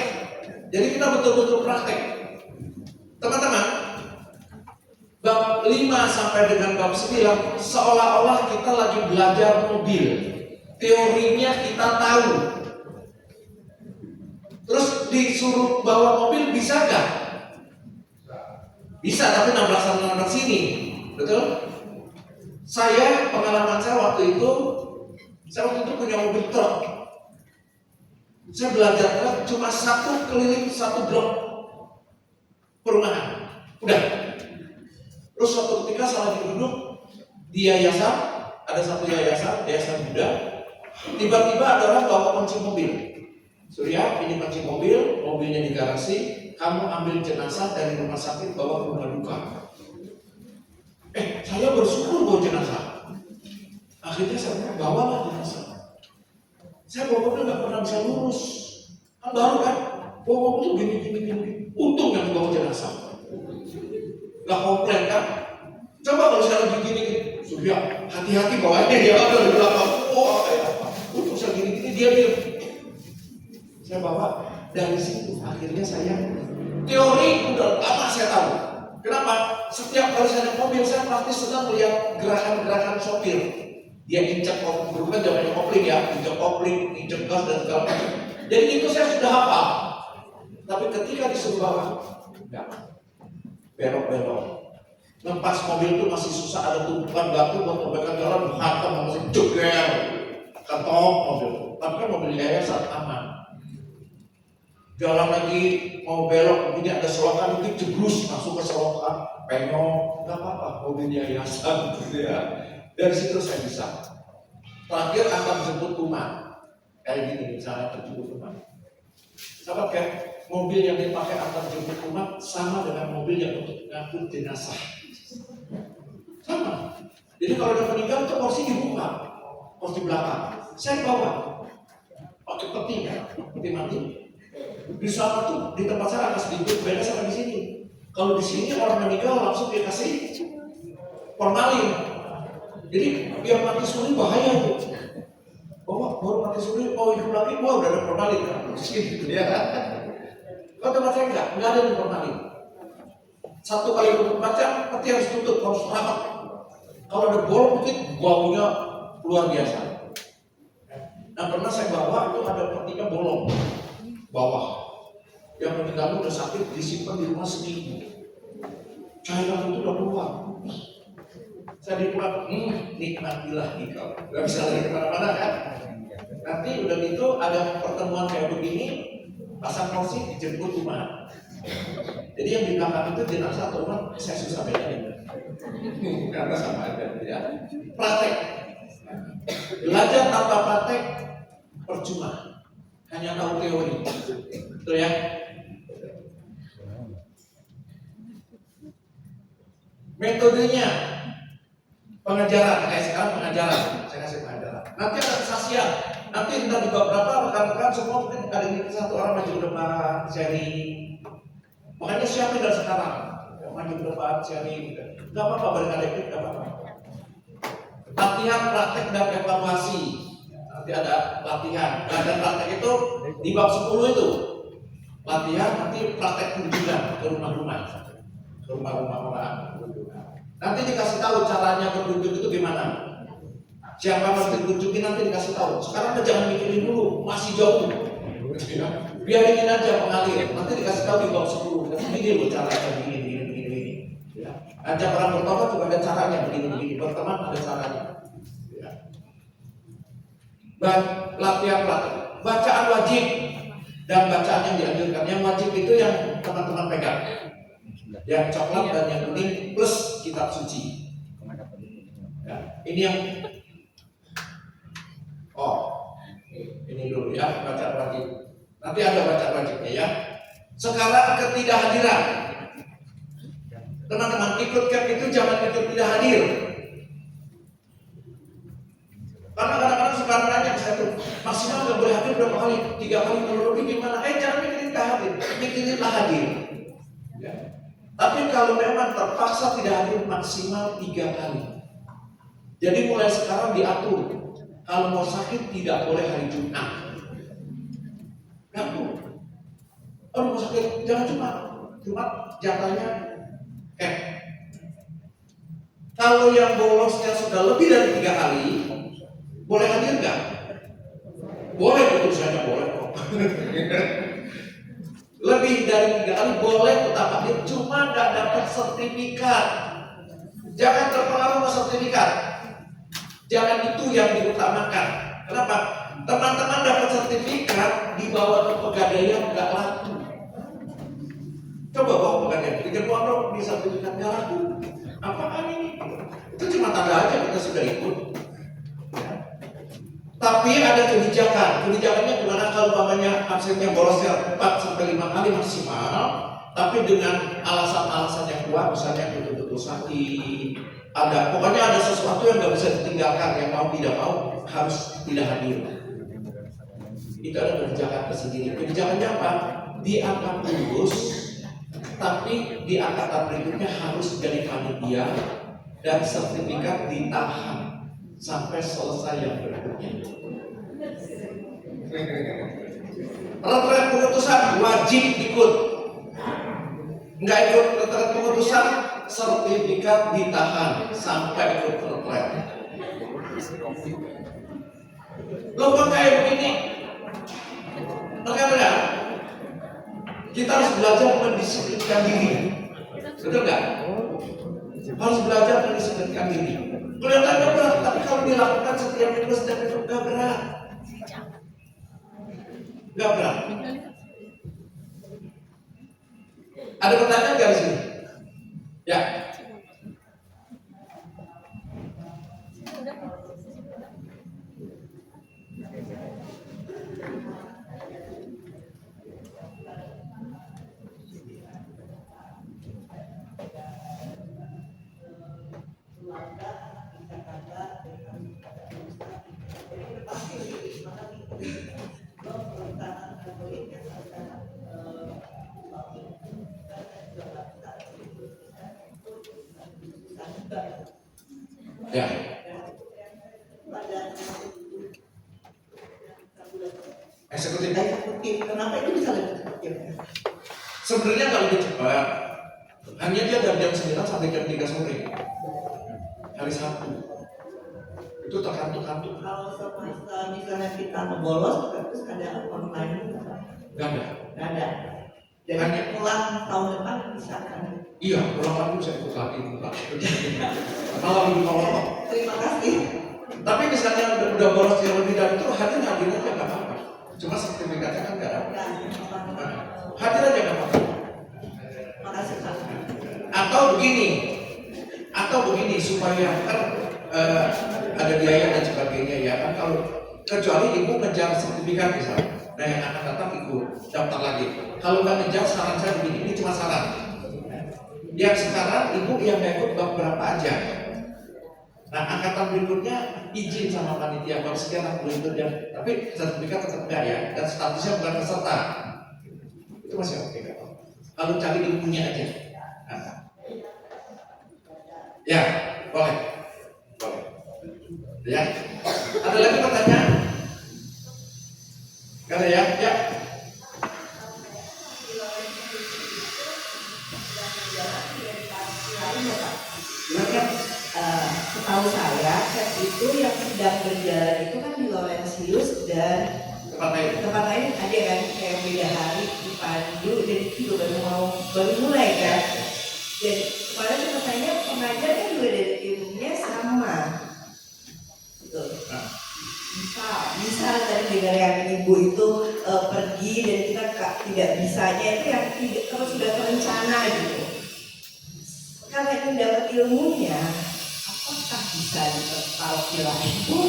[SPEAKER 5] Jadi kita betul-betul praktek. Teman-teman, bab 5 sampai dengan bab 9 seolah-olah kita lagi belajar mobil. Teorinya kita tahu. Terus disuruh bawa mobil bisa nggak? Bisa, tapi nabrak sini. Betul? Pengalaman saya waktu itu punya mobil truk. Saya belajar truk cuma keliling satu blok perumahan. Udah. Terus suatu ketika saya lagi duduk di yayasan, ada satu yayasan Buddha. Tiba-tiba ada orang bawa kunci mobil. Surya, ini kunci mobil, mobilnya di garasi. Kamu ambil jenazah dari rumah sakit bawa ke rumah duka. Saya bersyukur bawa jenazah. Akhirnya saya bawalah jenazah. Saya bawa mobil nggak pernah bisa lurus. Kan baru kan, bawa mobil gini. Untung yang bawa jenazah. Gak komplain kan? Coba kalau saya lagi gini, Surya, hati-hati bawanya dia ada di belakang. Untuk saya gini dia diam. Saya bawa dari situ. Akhirnya saya teori udah lama saya tahu. Kenapa? Setiap kali saya naik mobil, saya pasti sedang melihat gerakan-gerakan sopir. Dia injek kopling, dulu kan zamannya kopling ya, injek kopling, injek gas dan segala macam. Jadi itu saya sudah hafal. Tapi ketika disuruh bawa, enggak. Belok-belok. Lepas mobil itu masih susah, ada tumpukan batu buat perbaikan jalan, hantam masih jeger, ketop mobil. Tapi kan mobil yayasan aman. Jalan lagi mau belok, ini ada selokan, itu jeblus masuk ke selokan, penyok, nggak apa-apa, mobil yayasan gitu ya. Dari situ saya bisa. Terakhir akan jemput umat, kayak gini misalnya jemput umat. Sahabat kan, mobil yang dipakai antar jemput umat sama dengan mobil yang untuk ngangkut jenazah. Sama. Jadi kalau udah meninggal itu porsi dibuka, porsi belakang. Saya bawa pakai peti ya, peti mati. Di sana tuh di tempat saya agak sedikit beda sama di sini. Kalau di sini orang meninggal langsung dikasih formalin. Jadi biar mati suri bahaya itu. Baru mati suri, hidup lagi, udah ada formalin kan? Gitu ya. Kalau tempat saya enggak ada formalin. 1 kali 24 jam peti harus tutup, harus rapat. Kalau ada bolong dikit, baunya luar biasa. Nah pernah saya bawa itu ada petinya bolong bawah. Yang meninggal udah sakit, disimpan di rumah seminggu. Cairan itu udah keluar. Saya dibuat, nikmatilah engkau. Gak bisa lagi kemana-mana kan? Nanti udah gitu ada pertemuan kayak begini, pasang kursi dijemput rumah. Jadi yang di belakang itu jenazah atau umat, saya susah bedain. Karena sama aja ya. Praktek. Belajar tanpa praktek percuma. Hanya tahu teori. Betul ya? Metodenya pengajaran, kayak sekarang pengajaran, saya kasih pengajaran. Nanti ada kesaksian, nanti entah di bab berapa rekan-rekan semua mungkin ada ini satu orang maju ke depan, sharing. Makanya siapin dari sekarang, maju ke depan, sharing. Gak apa-apa balik-balik, gak apa-apa. Latihan, praktek dan evaluasi. Nanti ada latihan, dan praktek itu di bab 10 itu. Latihan nanti praktek kunjungan ke rumah-rumah, ke rumah-rumah orang. Nanti dikasih tahu caranya berkunjung itu gimana. Siapa yang dikunjungi nanti dikasih tahu. Sekarang jangan mikirin dulu, masih jauh. Biarin aja mengalir. Nanti dikasih tahu di bab 10. Begini loh caranya, begini. Ajak orang bertobat juga ada caranya, begini. Berteman ada caranya. Latihan. Bacaan wajib dan bacaan yang dianjurkan. Yang wajib itu yang teman-teman pegang. Yang coklat dan yang kuning plus kitab suci. Ya, ini yang ini dulu ya, bacaan wajib. Nanti ada bacaan wajibnya ya. Sekarang ketidakhadiran. Teman-teman ikut camp itu jangan ikut tidak hadir. Karena kadang-kadang suka nanya ke saya tuh, maksimal nggak boleh hadir berapa kali? 3 kali kalau lebih gimana? Jangan mikirin tidak hadir, mikirinlah hadir. Ya. Tapi kalau memang terpaksa tidak hadir maksimal 3 kali. Jadi mulai sekarang diatur. Kalau mau sakit tidak boleh hari Jumat. Ngaku. Kalau mau sakit jangan Jumat jatahnya Kalau yang bolosnya sudah lebih dari 3 kali, boleh hadir nggak? Boleh, betul saja boleh kok. Lebih dari 3 kali boleh tetap hadir, cuma nggak dapat sertifikat. Jangan terpengaruh sama sertifikat. Jangan itu yang diutamakan. Kenapa? Teman-teman dapat sertifikat dibawa ke pegadaian nggak laku. Coba bawa pegadaian, pikir dong di sertifikatnya laku. Apaan ini? Itu cuma tanda aja kita sudah ikut. Tapi ada kebijakan. Kebijakannya gimana kalau umpamanya absennya bolosnya 4-5 kali maksimal, tapi dengan alasan-alasan yang kuat, misalnya betul-betul sakit, pokoknya ada sesuatu yang nggak bisa ditinggalkan, yang mau tidak mau harus tidak hadir. Itu ada kebijakan tersendiri. Kebijakannya apa? Dianggap lulus, tapi di angkatan berikutnya harus jadi panitia dan sertifikat ditahan sampai selesai yang berikutnya. Retret pengutusan wajib ikut. Nggak ikut retret pengutusan, sertifikat ditahan sampai ikut retret. Loh kok kayak begini? Rekan-rekan, kita harus belajar mendisiplinkan diri. Betul nggak? Harus belajar mendisiplinkan diri. Kelihatannya berat, tapi kalau dilakukan setiap minggu itu nggak berat. Nggak berat. Ada pertanyaan nggak di sini? Ya. Ya. Eksekutif.
[SPEAKER 8] Kenapa itu bisa lebih cepat?
[SPEAKER 5] Sebenarnya kalau lebih cepat, Hanya dia dari jam 9 sampai jam 3 sore. Hari Sabtu. Itu terkantuk-kantuk.
[SPEAKER 8] Kalau misalnya kita ngebolos, terus ada online
[SPEAKER 5] Gak ada.
[SPEAKER 8] nggak ada. Jadi
[SPEAKER 5] Hanya-
[SPEAKER 8] pulang tahun depan bisa kan?
[SPEAKER 5] Iya, pulang lagi bisa ikut lagi. Kalau lebih kalau
[SPEAKER 8] Terima kasih.
[SPEAKER 5] tapi misalnya udah bolos yang lebih dari itu, hadir aja nggak apa-apa. Cuma sertifikatnya kan nggak ada. Hadir aja nggak apa-apa.
[SPEAKER 8] Makasih Pak.
[SPEAKER 5] Atau begini supaya kan ada biaya dan sebagainya ya kan, kalau kecuali ibu ngejar sertifikat misalnya, nah yang akan datang ikut daftar lagi. Kalau nggak ngejar, saran saya begini, ini cuma saran. Yang sekarang ibu yang nggak ikut beberapa aja. Nah angkatan berikutnya izin sama panitia kalau sekian aku ikut ya, tapi sertifikat tetap enggak ya, dan statusnya bukan peserta. Itu masih oke kan? Kalau cari ilmunya aja. Nah. Ya, boleh. Ya. Ada lagi pertanyaan? Gak ada ya? Ya.
[SPEAKER 8] Makanya setahu saya chat itu yang sedang berjalan itu kan di Laurentius dan tempat lain ada kan kayak beda hari di Pandu dan itu juga baru mulai kan. Dan kemarin katanya pengajar kan juga dari ilmunya sama. Betul. Bisa tadi dengar yang ibu itu pergi dan kita tidak bisanya itu yang tidak terus sudah terencana gitu. Karena itu dapat ilmunya, apakah bisa diterpalkila itu?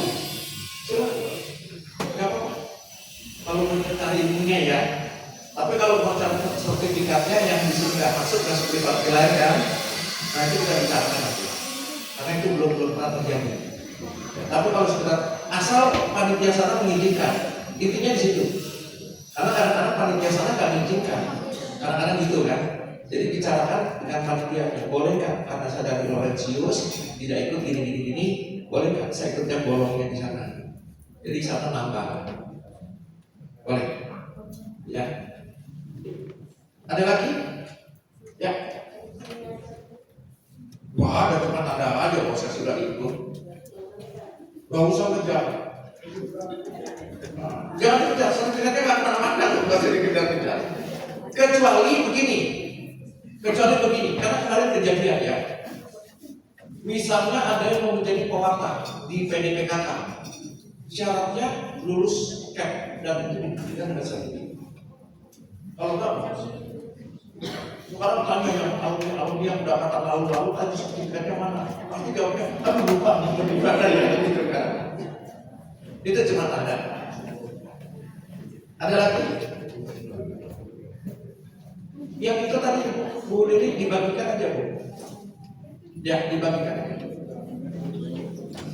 [SPEAKER 5] Gak apa-apa. Kalau mencari ilmunya ya. Tapi kalau mau cari sertifikatnya yang di sini nggak masuk ke sertifikat lain kan, nah itu kita bicarakan nanti. Karena itu belum pernah terjadi. Tapi kalau sekedar asal panitia sana mengizinkan, intinya di situ. Karena kadang-kadang panitia sana nggak mengizinkan, kadang-kadang gitu kan. Jadi bicarakan dengan panitia, boleh nggak? Karena saya dari Laurentius tidak ikut gini, boleh nggak? Saya ikutnya bolongnya di sana. Jadi di sana nambah. Boleh? Ya. Ada lagi? Ya. Wah, ada teman ada aja kalau saya sudah ikut. Gak usah ngejar. Jangan kejar, sertifikatnya nggak kemana-mana loh, nggak usah dikejar-kejar. Kecuali begini, karena kemarin kejadian ya. Misalnya ada yang mau menjadi pewarta di PDPKK, syaratnya lulus CAP dan itu dibuktikan dengan sertifikat. Kalau enggak, sekarang tanya yang tahun yang udah kata lalu tadi sertifikatnya mana? Pasti jawabnya, tapi lupa di mana ya gitu kan. Itu cuma tanda. Ada lagi? Yang itu tadi Bu Lili dibagikan aja Bu. Ya dibagikan aja.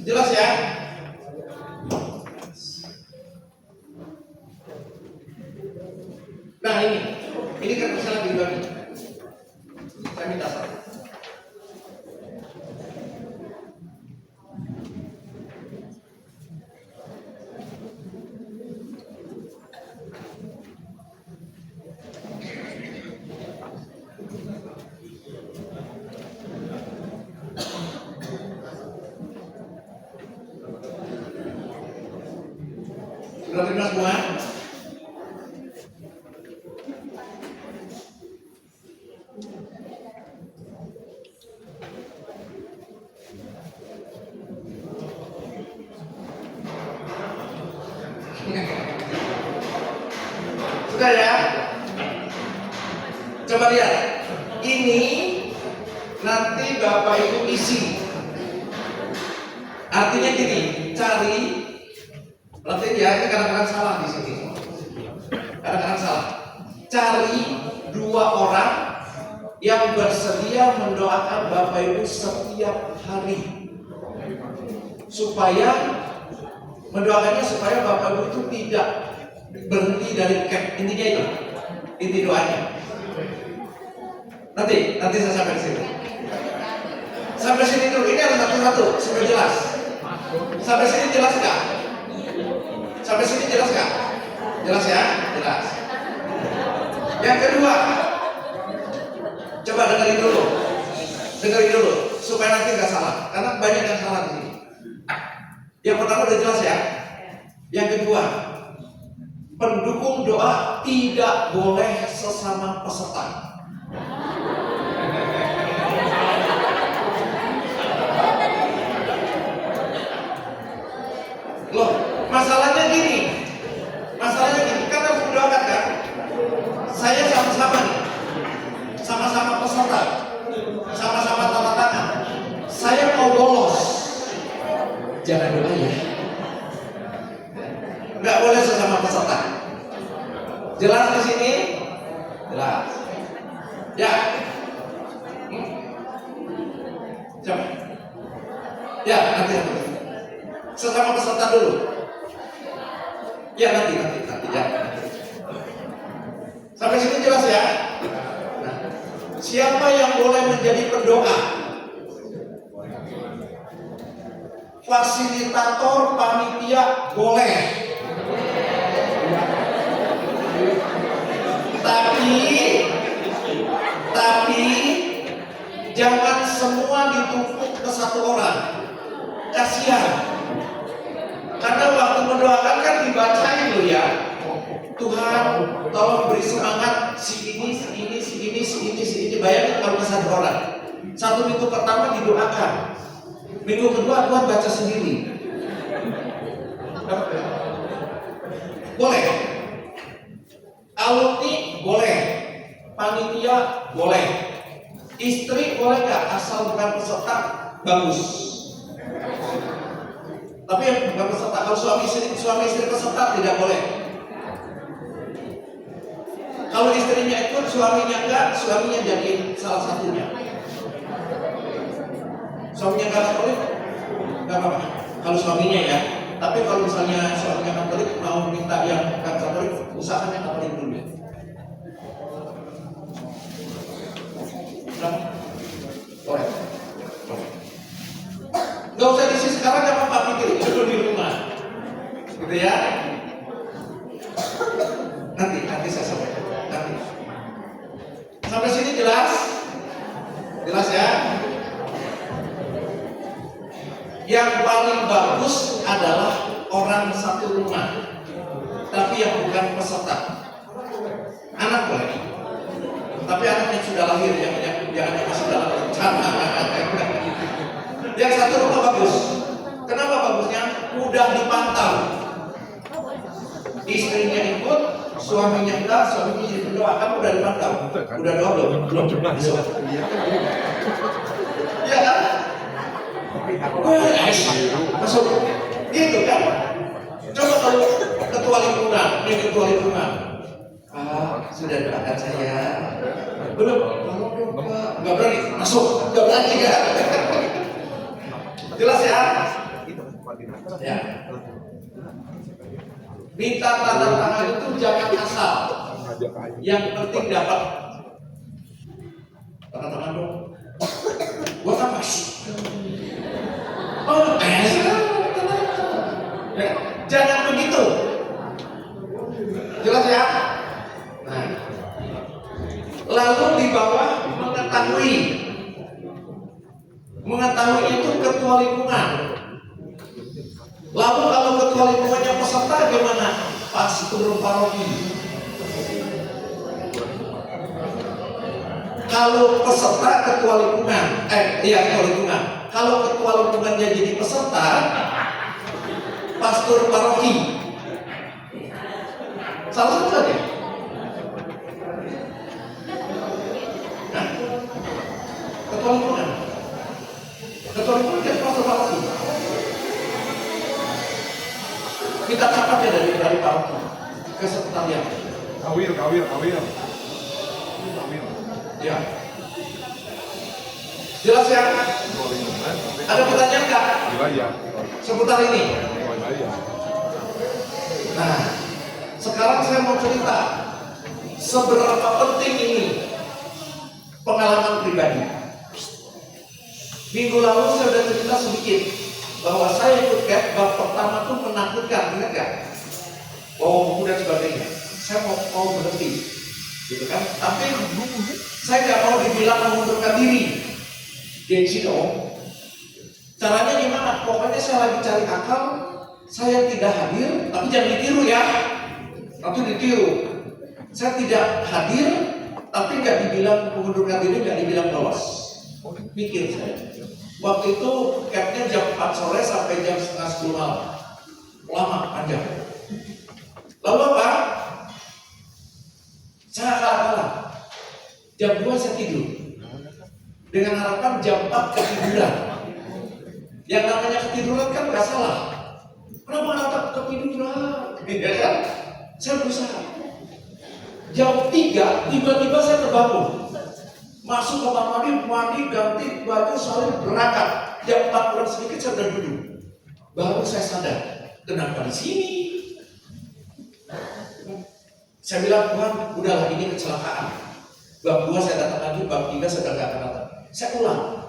[SPEAKER 5] Jelas ya? Nah ini kan misalnya dibagi. Saya minta satu. Sudah terima semua? Sudah ya? Coba lihat. Ini nanti Bapak Ibu isi. Artinya gini, cari. Berarti ya ini kadang-kadang salah di sini. Kadang-kadang salah. Cari 2 orang yang bersedia mendoakan Bapak Ibu setiap hari. Supaya mendoakannya supaya Bapak Ibu itu tidak berhenti dari CAP. Intinya itu. Inti doanya. Nanti saya sampai sini. Sampai sini dulu. Ini harus satu-satu supaya jelas. Sampai sini jelas nggak? Sampai sini jelas nggak? Jelas ya? Jelas. Yang kedua, Coba dengerin dulu, supaya nanti nggak salah, karena banyak yang salah di sini. Yang pertama udah jelas ya. Yang kedua, pendukung doa tidak boleh sesama peserta. Loh, masalahnya gini, kan harus mendoakan kan? Saya sama-sama nih, sama-sama peserta, sama-sama tanda tangan. Saya mau bolos, jangan doa ya. Nggak boleh sesama peserta. Jelas di sini? Jelas. Ya. Coba. Ya, nanti. Sesama peserta dulu. Ya, nanti ya. Sampai sini jelas ya? Nah, siapa yang boleh menjadi pendoa? Fasilitator panitia boleh. Tapi jangan semua ditumpuk ke satu orang. Kasihan. Karena waktu mendoakan kan dibacain loh ya. Tuhan, tolong beri semangat si ini. Bayangin kalau ke satu orang. Satu minggu pertama didoakan. Minggu kedua Tuhan baca sendiri. Boleh. Alumni boleh. Panitia boleh. Istri boleh nggak? Asal bukan peserta, bagus. Tapi yang bukan peserta, kalau suami istri peserta tidak boleh. Kalau istrinya ikut, suaminya enggak, suaminya jadi salah satunya. Suaminya enggak Katolik, enggak apa-apa. Kalau suaminya ya, tapi kalau misalnya suaminya Katolik mau minta yang bukan Katolik, usahakan yang Katolik dulu. Boleh. Gak usah diisi sekarang, gak apa-apa, pikir dulu di rumah. Gitu ya. Nanti saya sampaikan. Nanti. Sampai sini jelas? Jelas ya? Yang paling bagus adalah orang satu rumah, tapi yang bukan peserta. Anak boleh, tapi anak yang sudah lahir, yang masih dalam rencana. Yang satu rumah bagus. Kenapa bagusnya? Mudah dipantau. Istrinya ikut, suaminya enggak, suaminya jadi berdoa, kan udah dipantau. Udah doa belum? Iya kan? Masuk. Gitu kan? Coba kalau ketua lingkungan. Sudah doakan saya. Belum? Enggak berani. Masuk. Enggak berani kan? Jelas ya? Ya. Minta tanda tangan itu jangan asal. Yang penting dapat. Tanda tangan dong. Buat apa sih? Oh, ya, jangan begitu. Jelas ya? Nah. Lalu di bawah mengetahui itu ketua lingkungan. Lalu kalau ketua lingkungannya peserta gimana? Pastor paroki. Kalau peserta ketua lingkungan, ketua lingkungan. Kalau ketua lingkungannya jadi peserta, pastor paroki. Salah satu saja. Nah, ketua lingkungan. Ketua lingkungan jadi pastor paroki. Kita catat ya dari paroki ke sekretariat.
[SPEAKER 7] Kawir.
[SPEAKER 5] Ya. Jelas ya? Ada pertanyaan nggak?
[SPEAKER 7] Wilayah.
[SPEAKER 5] Seputar ini.
[SPEAKER 7] Wilayah.
[SPEAKER 5] Nah, sekarang saya mau cerita seberapa penting ini pengalaman pribadi. Minggu lalu saya sudah cerita sedikit bahwa saya ikut bab pertama tuh menakutkan, ingat nggak? Bawa buku dan sebagainya. Saya mau berhenti. gitu kan? Tapi saya nggak mau dibilang mengundurkan diri, gengsi dong. Caranya gimana? Pokoknya saya lagi cari akal, saya tidak hadir, tapi jangan ditiru ya. Nanti ditiru. Saya tidak hadir, tapi nggak dibilang mengundurkan diri, nggak dibilang lolos. Mikir saya. Waktu itu capnya jam 4 sore sampai jam setengah 10 malam. Lama, panjang. Lalu apa? Saya kalah. Jam 2 saya tidur. Dengan harapan jam 4 ketiduran. Yang namanya ketiduran kan nggak salah. Kenapa nggak ketiduran? Ya kan? Saya berusaha. Jam 3 tiba-tiba saya terbangun. Masuk ke kamar mandi, ganti baju, saling berangkat. Jam 4 kurang sedikit saya sudah duduk. Baru saya sadar, kenapa di sini? Saya bilang, Tuhan, udahlah ini kecelakaan. Bab 2 saya datang lagi, bab 3 saya nggak akan datang. Saya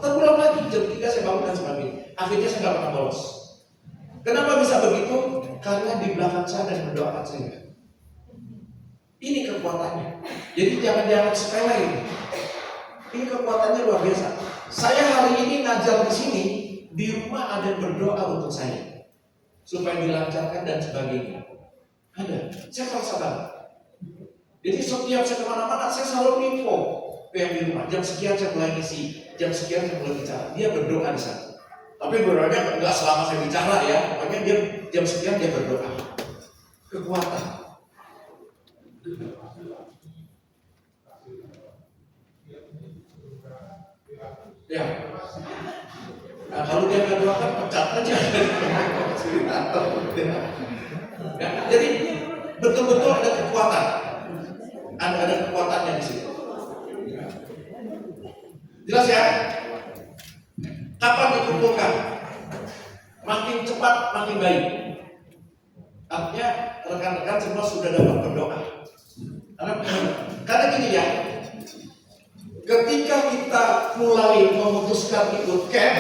[SPEAKER 5] terulang lagi, jam 3 saya bangun dan sebagainya. Akhirnya saya nggak pernah bolos. Kenapa bisa begitu? Karena di belakang saya dan mendoakan saya. Ini kekuatannya. Jadi jangan sepele ini. Ini kekuatannya luar biasa. Saya hari ini ngajar di sini, di rumah ada yang berdoa untuk saya supaya dilancarkan dan sebagainya. Ada. Saya merasa banget. Jadi setiap saya kemana-mana, saya selalu info ke yang di rumah. Jam sekian saya mulai ngisi, jam sekian saya mulai bicara. Dia berdoa di sana. Tapi berdoanya enggak selama saya bicara ya. Pokoknya dia jam sekian dia berdoa. Kekuatan. Ya. Nah, kalau dia nggak doakan, pecat aja. Ya, jadi betul-betul ada kekuatan. Ada kekuatannya di situ. Jelas ya? Kapan dikumpulkan? Makin cepat, makin baik. Artinya rekan-rekan semua sudah dapat berdoa. Karena gini ya, ketika kita mulai memutuskan ikut camp,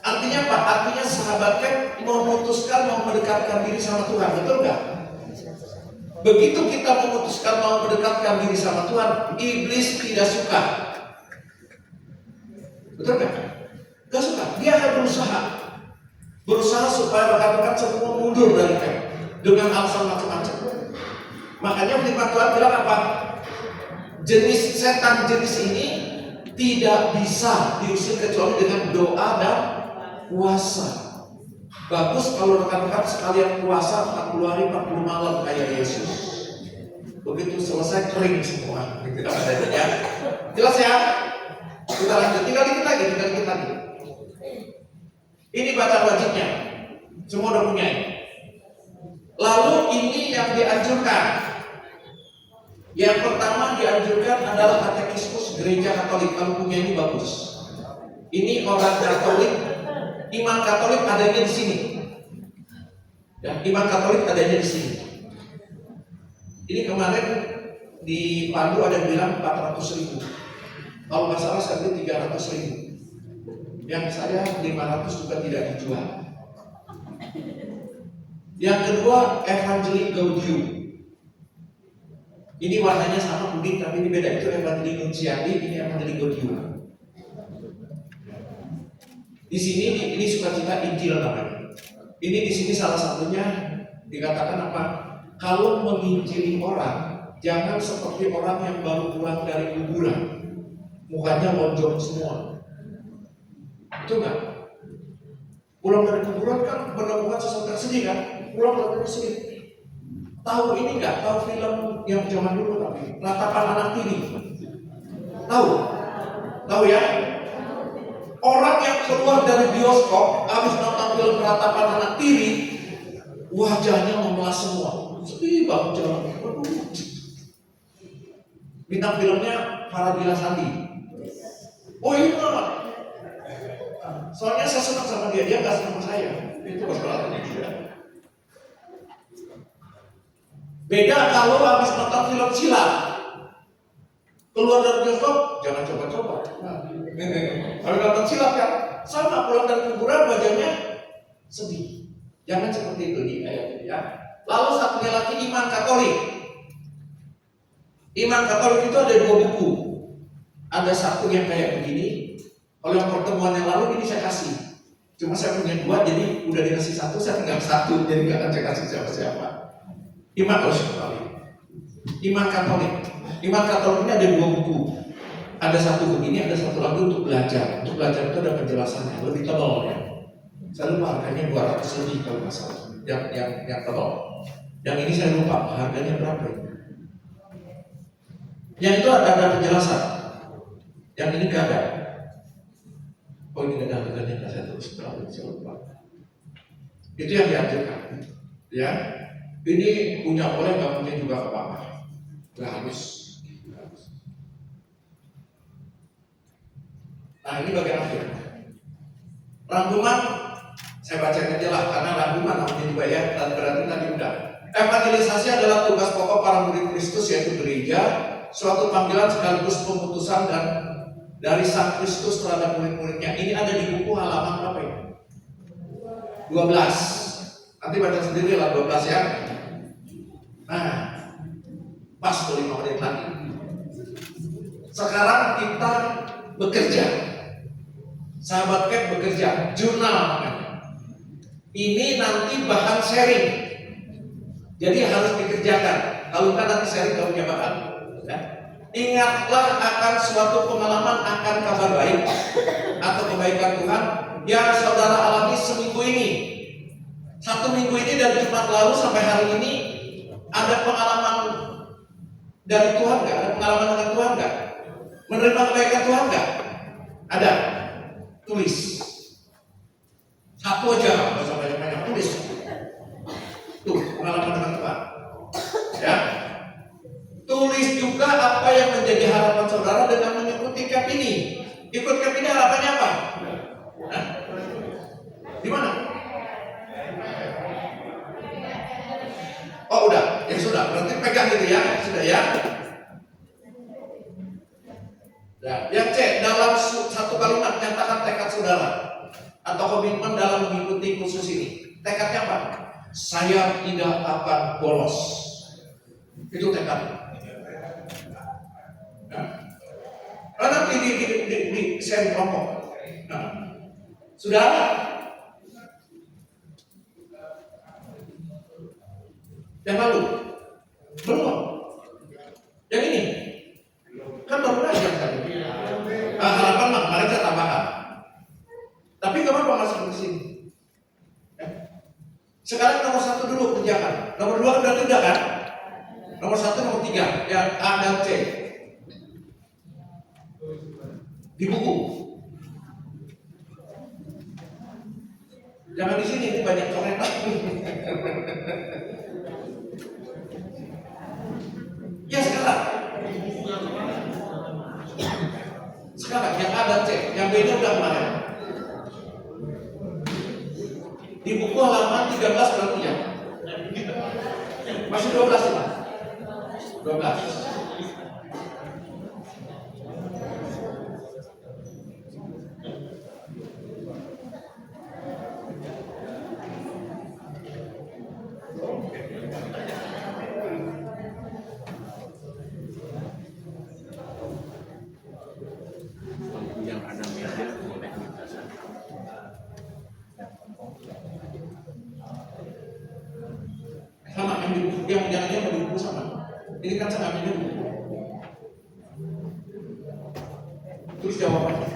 [SPEAKER 5] artinya apa? Artinya sahabat camp memutuskan mau mendekatkan diri sama Tuhan, betul nggak? Begitu kita memutuskan mau mendekatkan diri sama Tuhan, iblis tidak suka. Betul nggak? Gak suka. Dia akan berusaha supaya rekan-rekan semua mundur dari camp dengan alasan macam-macam. Makanya firman Tuhan bilang apa? Jenis setan jenis ini tidak bisa diusir kecuali dengan doa dan puasa. Bagus kalau rekan-rekan sekalian puasa 40 hari 40 malam kayak Yesus. Begitu selesai kering semua. Gitu ya. Jelas ya? Kita lanjut, tinggal dikit lagi. Ini bacaan wajibnya. Semua udah punya. Lalu ini yang dianjurkan. Yang pertama dianjurkan adalah katekismus gereja Katolik. Kalau punya ini bagus. Ini orang Katolik, iman Katolik adanya di sini. Ya, iman Katolik adanya di sini. Ini kemarin di Pandu ada yang bilang 400.000. Kalau nggak salah saya beli 300.000. Yang saya 500 juga tidak dijual. Yang kedua Evangelii Gaudium. Ini warnanya sama kuning tapi ini beda, itu Evangelii Nunciandi, ini Evangelii Gaudium. Di sini ini sukacita Injil namanya. Ini di sini salah satunya dikatakan apa? Kalau menginjili orang, jangan seperti orang yang baru pulang dari kuburan, mukanya lonjong semua. Itu enggak? Pulang dari kuburan kan menemukan sesuatu yang sedih kan? Pulang dari sedih. Tahu ini enggak? Tahu film yang zaman dulu tapi Ratapan Anak Tiri. Tahu? Tahu ya? Orang yang keluar dari bioskop habis nonton film Ratapan Anak Tiri, wajahnya memelas semua. Sedih banget jalan. Bintang filmnya Faradila Sandi. Oh iya. Soalnya saya senang sama dia gak senang sama saya. Itu masalahnya dia. Beda kalau habis nonton film silat, keluar dari bioskop, jangan coba-coba. Habis nonton silat kan, sama pulang dari kuburan wajahnya sedih. Jangan seperti itu di ayat ini ya. Lalu satunya lagi iman Katolik. Iman Katolik itu ada 2 buku. Ada satu yang kayak begini. Kalau yang pertemuan yang lalu ini saya kasih. Cuma saya punya 2, jadi udah dikasih 1, saya tinggal 1, jadi nggak akan saya kasih siapa-siapa. Iman Katolik. Iman Katolik. Iman Katolik ini ada 2 buku. Ada satu begini, ada satu lagi untuk belajar. Untuk belajar itu ada penjelasannya, lebih tebal ya. Saya lupa harganya 200 lebih kalau nggak salah. Yang tebal. Yang ini saya lupa harganya berapa. Yang itu ada penjelasan. Yang ini nggak ada. Oh ini nggak ada harganya, nggak saya terus berapa, saya lupa. Itu yang diajarkan. Ya, ini punya boleh, nggak punya juga ke apa-apa. Nggak harus. Nah ini bagian akhir. Rangkuman saya bacakan aja lah karena rangkuman namanya juga ya. Dan berarti tadi udah. Evangelisasi adalah tugas pokok para murid Kristus yaitu gereja, suatu panggilan sekaligus pemutusan dan dari Sang Kristus terhadap murid-muridnya. Ini ada di buku halaman berapa ya? 12. Nanti baca sendiri lah 12 ya. Nah, pas tuh 5 menit lagi. Sekarang kita bekerja. Sahabat Cap bekerja, jurnal namanya. Ini nanti bahan sharing. Jadi harus dikerjakan. Kalau kan nanti sharing kalau punya bahan. Ya. Ingatlah akan suatu pengalaman akan kabar baik atau kebaikan Tuhan yang saudara alami seminggu ini. 1 minggu ini dari Jumat lalu sampai hari ini ada pengalaman dari Tuhan nggak? Ada pengalaman dengan Tuhan nggak? Menerima kebaikan Tuhan nggak? Ada. Tulis. 1 aja, nggak usah banyak-banyak. Tulis. Tuh pengalaman dengan Tuhan. Ya. Tulis juga apa yang menjadi harapan saudara dengan mengikuti Cap ini. Ikut Cap ini harapannya apa? Hah? Di mana? Oh udah, ya sudah. Berarti pegang gitu ya, sudah ya. Nah, yang C, dalam 1 kalimat nyatakan tekad saudara atau komitmen dalam mengikuti kursus ini. Tekadnya apa? Saya tidak akan bolos. Itu tekad. Nah, nanti di share kelompok. Nah, sudah ada. Yang lalu belum. Yang ini kan baru aja tadi. Harapan mah kemarin saya tambahkan. Tapi nggak apa-apa masuk ke sini. Ya. Sekarang nomor 1 dulu kerjakan. Nomor 2 kan udah tidak kan? Nomor 1, nomor 3 yang A dan C di buku. Jangan di sini, ini banyak coretan. Ya sekarang yang A dan C, yang B nya udah kemarin. Di buku halaman 13 berarti ya. Masih 12 ya? 12.
[SPEAKER 7] Yang ada media boleh minta
[SPEAKER 5] Sama yang di buku, yang di buku sama. Ini kan saya ambilnya buku. Terus jawabannya.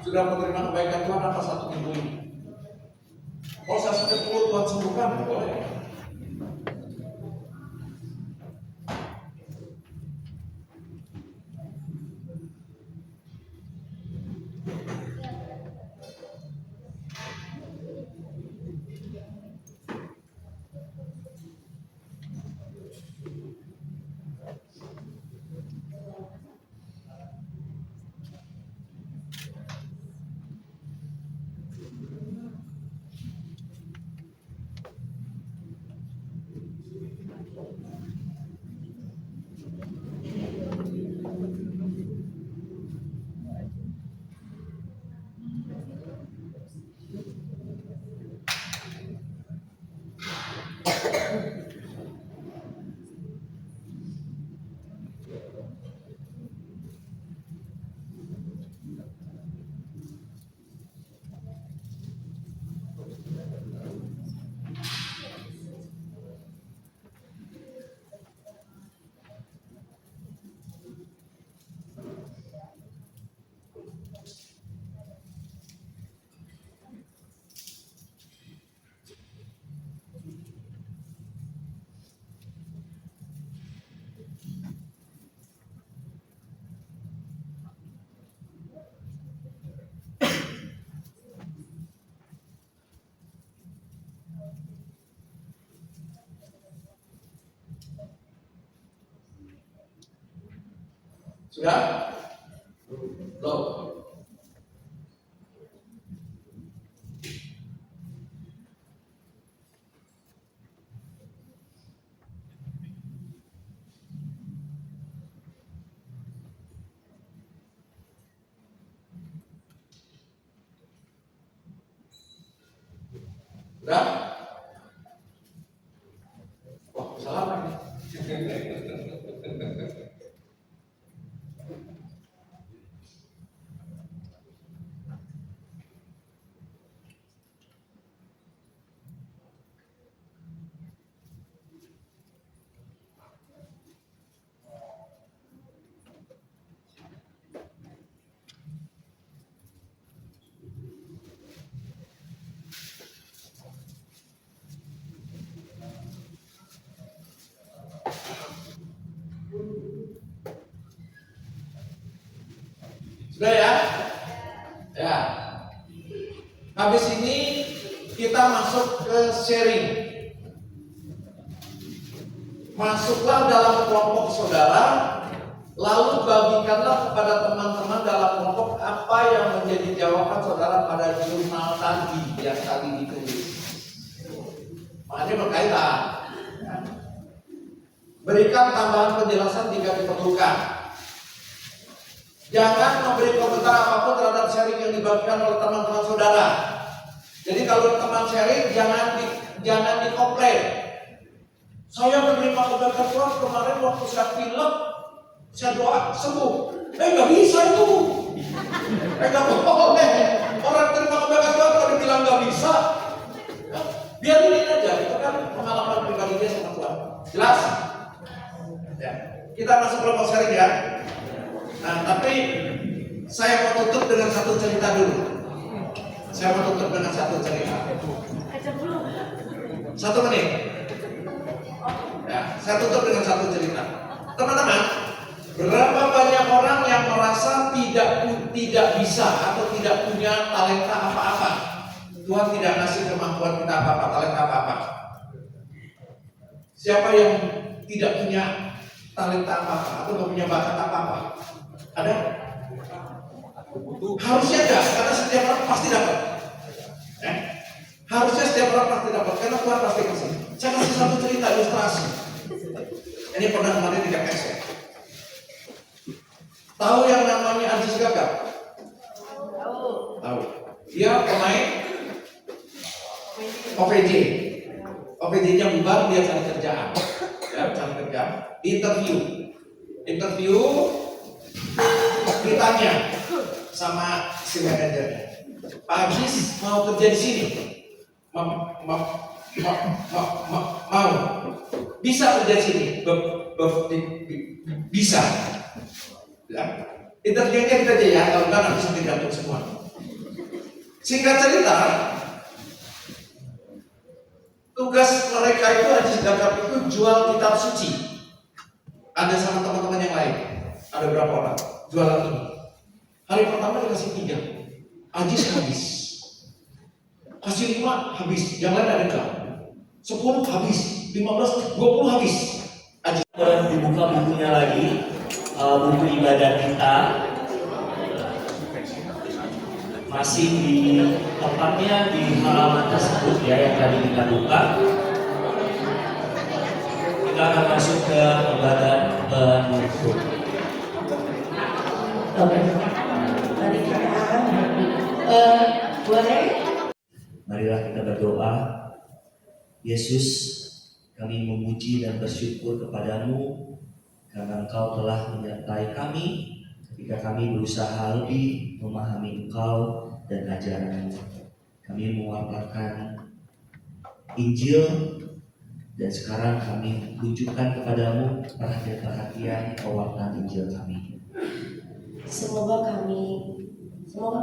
[SPEAKER 5] Sudah menerima kebaikan Tuhan apa 1 minggu ini? Kalau saya sakit mulut Tuhan sembuhkan, boleh. Sudah? Belum? Sudah? Wah, salah lagi. Sudah ya? Ya. Habis ini kita masuk ke sharing. Masuklah dalam kelompok saudara, lalu bagikanlah kepada teman-teman dalam kelompok apa yang menjadi jawaban saudara pada jurnal tadi yang tadi ditulis. Makanya berkaitan. Berikan tambahan penjelasan jika diperlukan. Jangan memberi komentar apapun terhadap sharing yang dibagikan oleh teman-teman saudara. Jadi kalau teman sharing jangan dikomplain. Saya menerima keberkatan Tuhan kemarin waktu saya pilek, saya doa sembuh. Nggak bisa itu. Nggak boleh. Orang terima keberkatan Tuhan kalau dibilang nggak bisa, biarin aja. Itu kan pengalaman pribadi dia sama Tuhan. Jelas? Ya. Kita masuk kelompok sharing ya. Nah, tapi saya mau tutup dengan satu cerita dulu. Saya mau tutup dengan satu cerita. 1 menit. Ya, saya tutup dengan satu cerita. Teman-teman, berapa banyak orang yang merasa tidak bisa atau tidak punya talenta apa-apa? Tuhan tidak ngasih kemampuan kita apa-apa, talenta apa-apa. Siapa yang tidak punya talenta apa-apa atau tidak punya bakat apa-apa? Ada? Harusnya ada, karena setiap orang pasti dapat. Harusnya setiap orang pasti dapat, karena Tuhan pasti kasih. Saya kasih satu cerita ilustrasi. Ini pernah kemarin di KPS. Tahu yang namanya Ajis Gagap? Tahu. Dia pemain OVJ. OVJ-nya bubar, dia cari kerjaan. Ya, cari kerjaan. Interview ditanya sama si manajernya, Pak Ajis mau kerja di sini? Mau bisa kerja di sini? Bisa. Ya. Interviewnya kita aja ya, kalau enggak nanti sampai gantung semua. Singkat cerita, tugas mereka itu Ajis Gagap itu jual kitab suci. Ada sama teman-teman yang lain. Ada berapa orang jualan ini? Hari pertama dikasih 3, Ajis habis. Kasih 5 habis, yang lain ada enggak? 10 habis, 15, 20 habis. Ajis
[SPEAKER 2] Dibuka bukunya lagi, buku ibadah kita masih di tempatnya di halaman tersebut ya yang tadi kita buka. Kita akan masuk ke ibadah penutup.
[SPEAKER 1] Oke. Mari kita boleh.
[SPEAKER 2] Marilah kita berdoa. Yesus, kami memuji dan bersyukur kepadamu karena Engkau telah menyertai kami ketika kami berusaha lebih memahami Engkau dan ajaran-Mu. Kami mengabarkan Injil dan sekarang kami tunjukkan kepadamu perhatian pewartaan Injil kami.
[SPEAKER 1] Semoga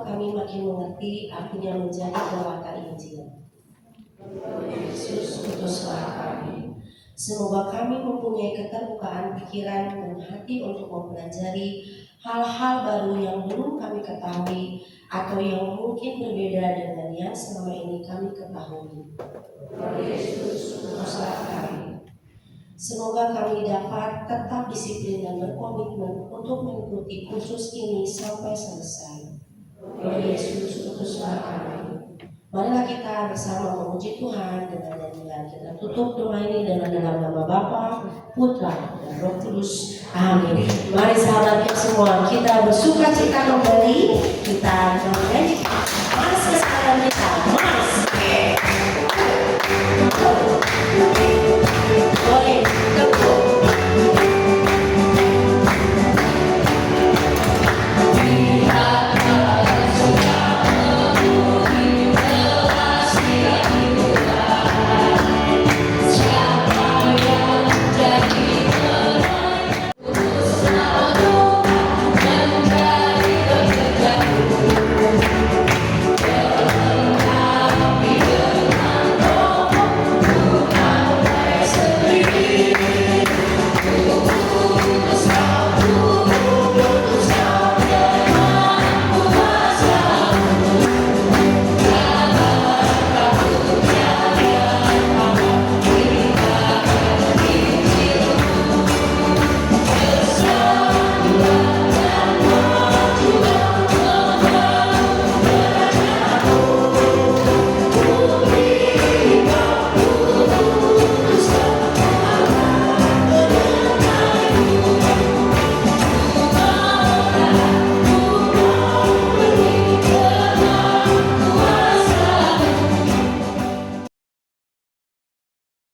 [SPEAKER 1] kami makin mengerti artinya menjadi pewarta Injil. Yesus, utuslah kami. Semoga kami mempunyai keterbukaan pikiran dan hati untuk mempelajari hal-hal baru yang belum kami ketahui atau yang mungkin berbeda dengan yang selama ini kami ketahui. Yesus, utuslah kami. Semoga kami dapat tetap disiplin dan berkomitmen untuk mengikuti kursus ini sampai selesai. Oh Yesus, utuslah kami. Marilah kita bersama memuji Tuhan dengan nyanyian. Kita tutup doa ini dengan dalam nama Bapa, Putra, dan Roh Kudus. Amin. Mari sahabat semua, kita bersuka cita kembali. Kita menyanyikan Mas kesabaran kita. Mas.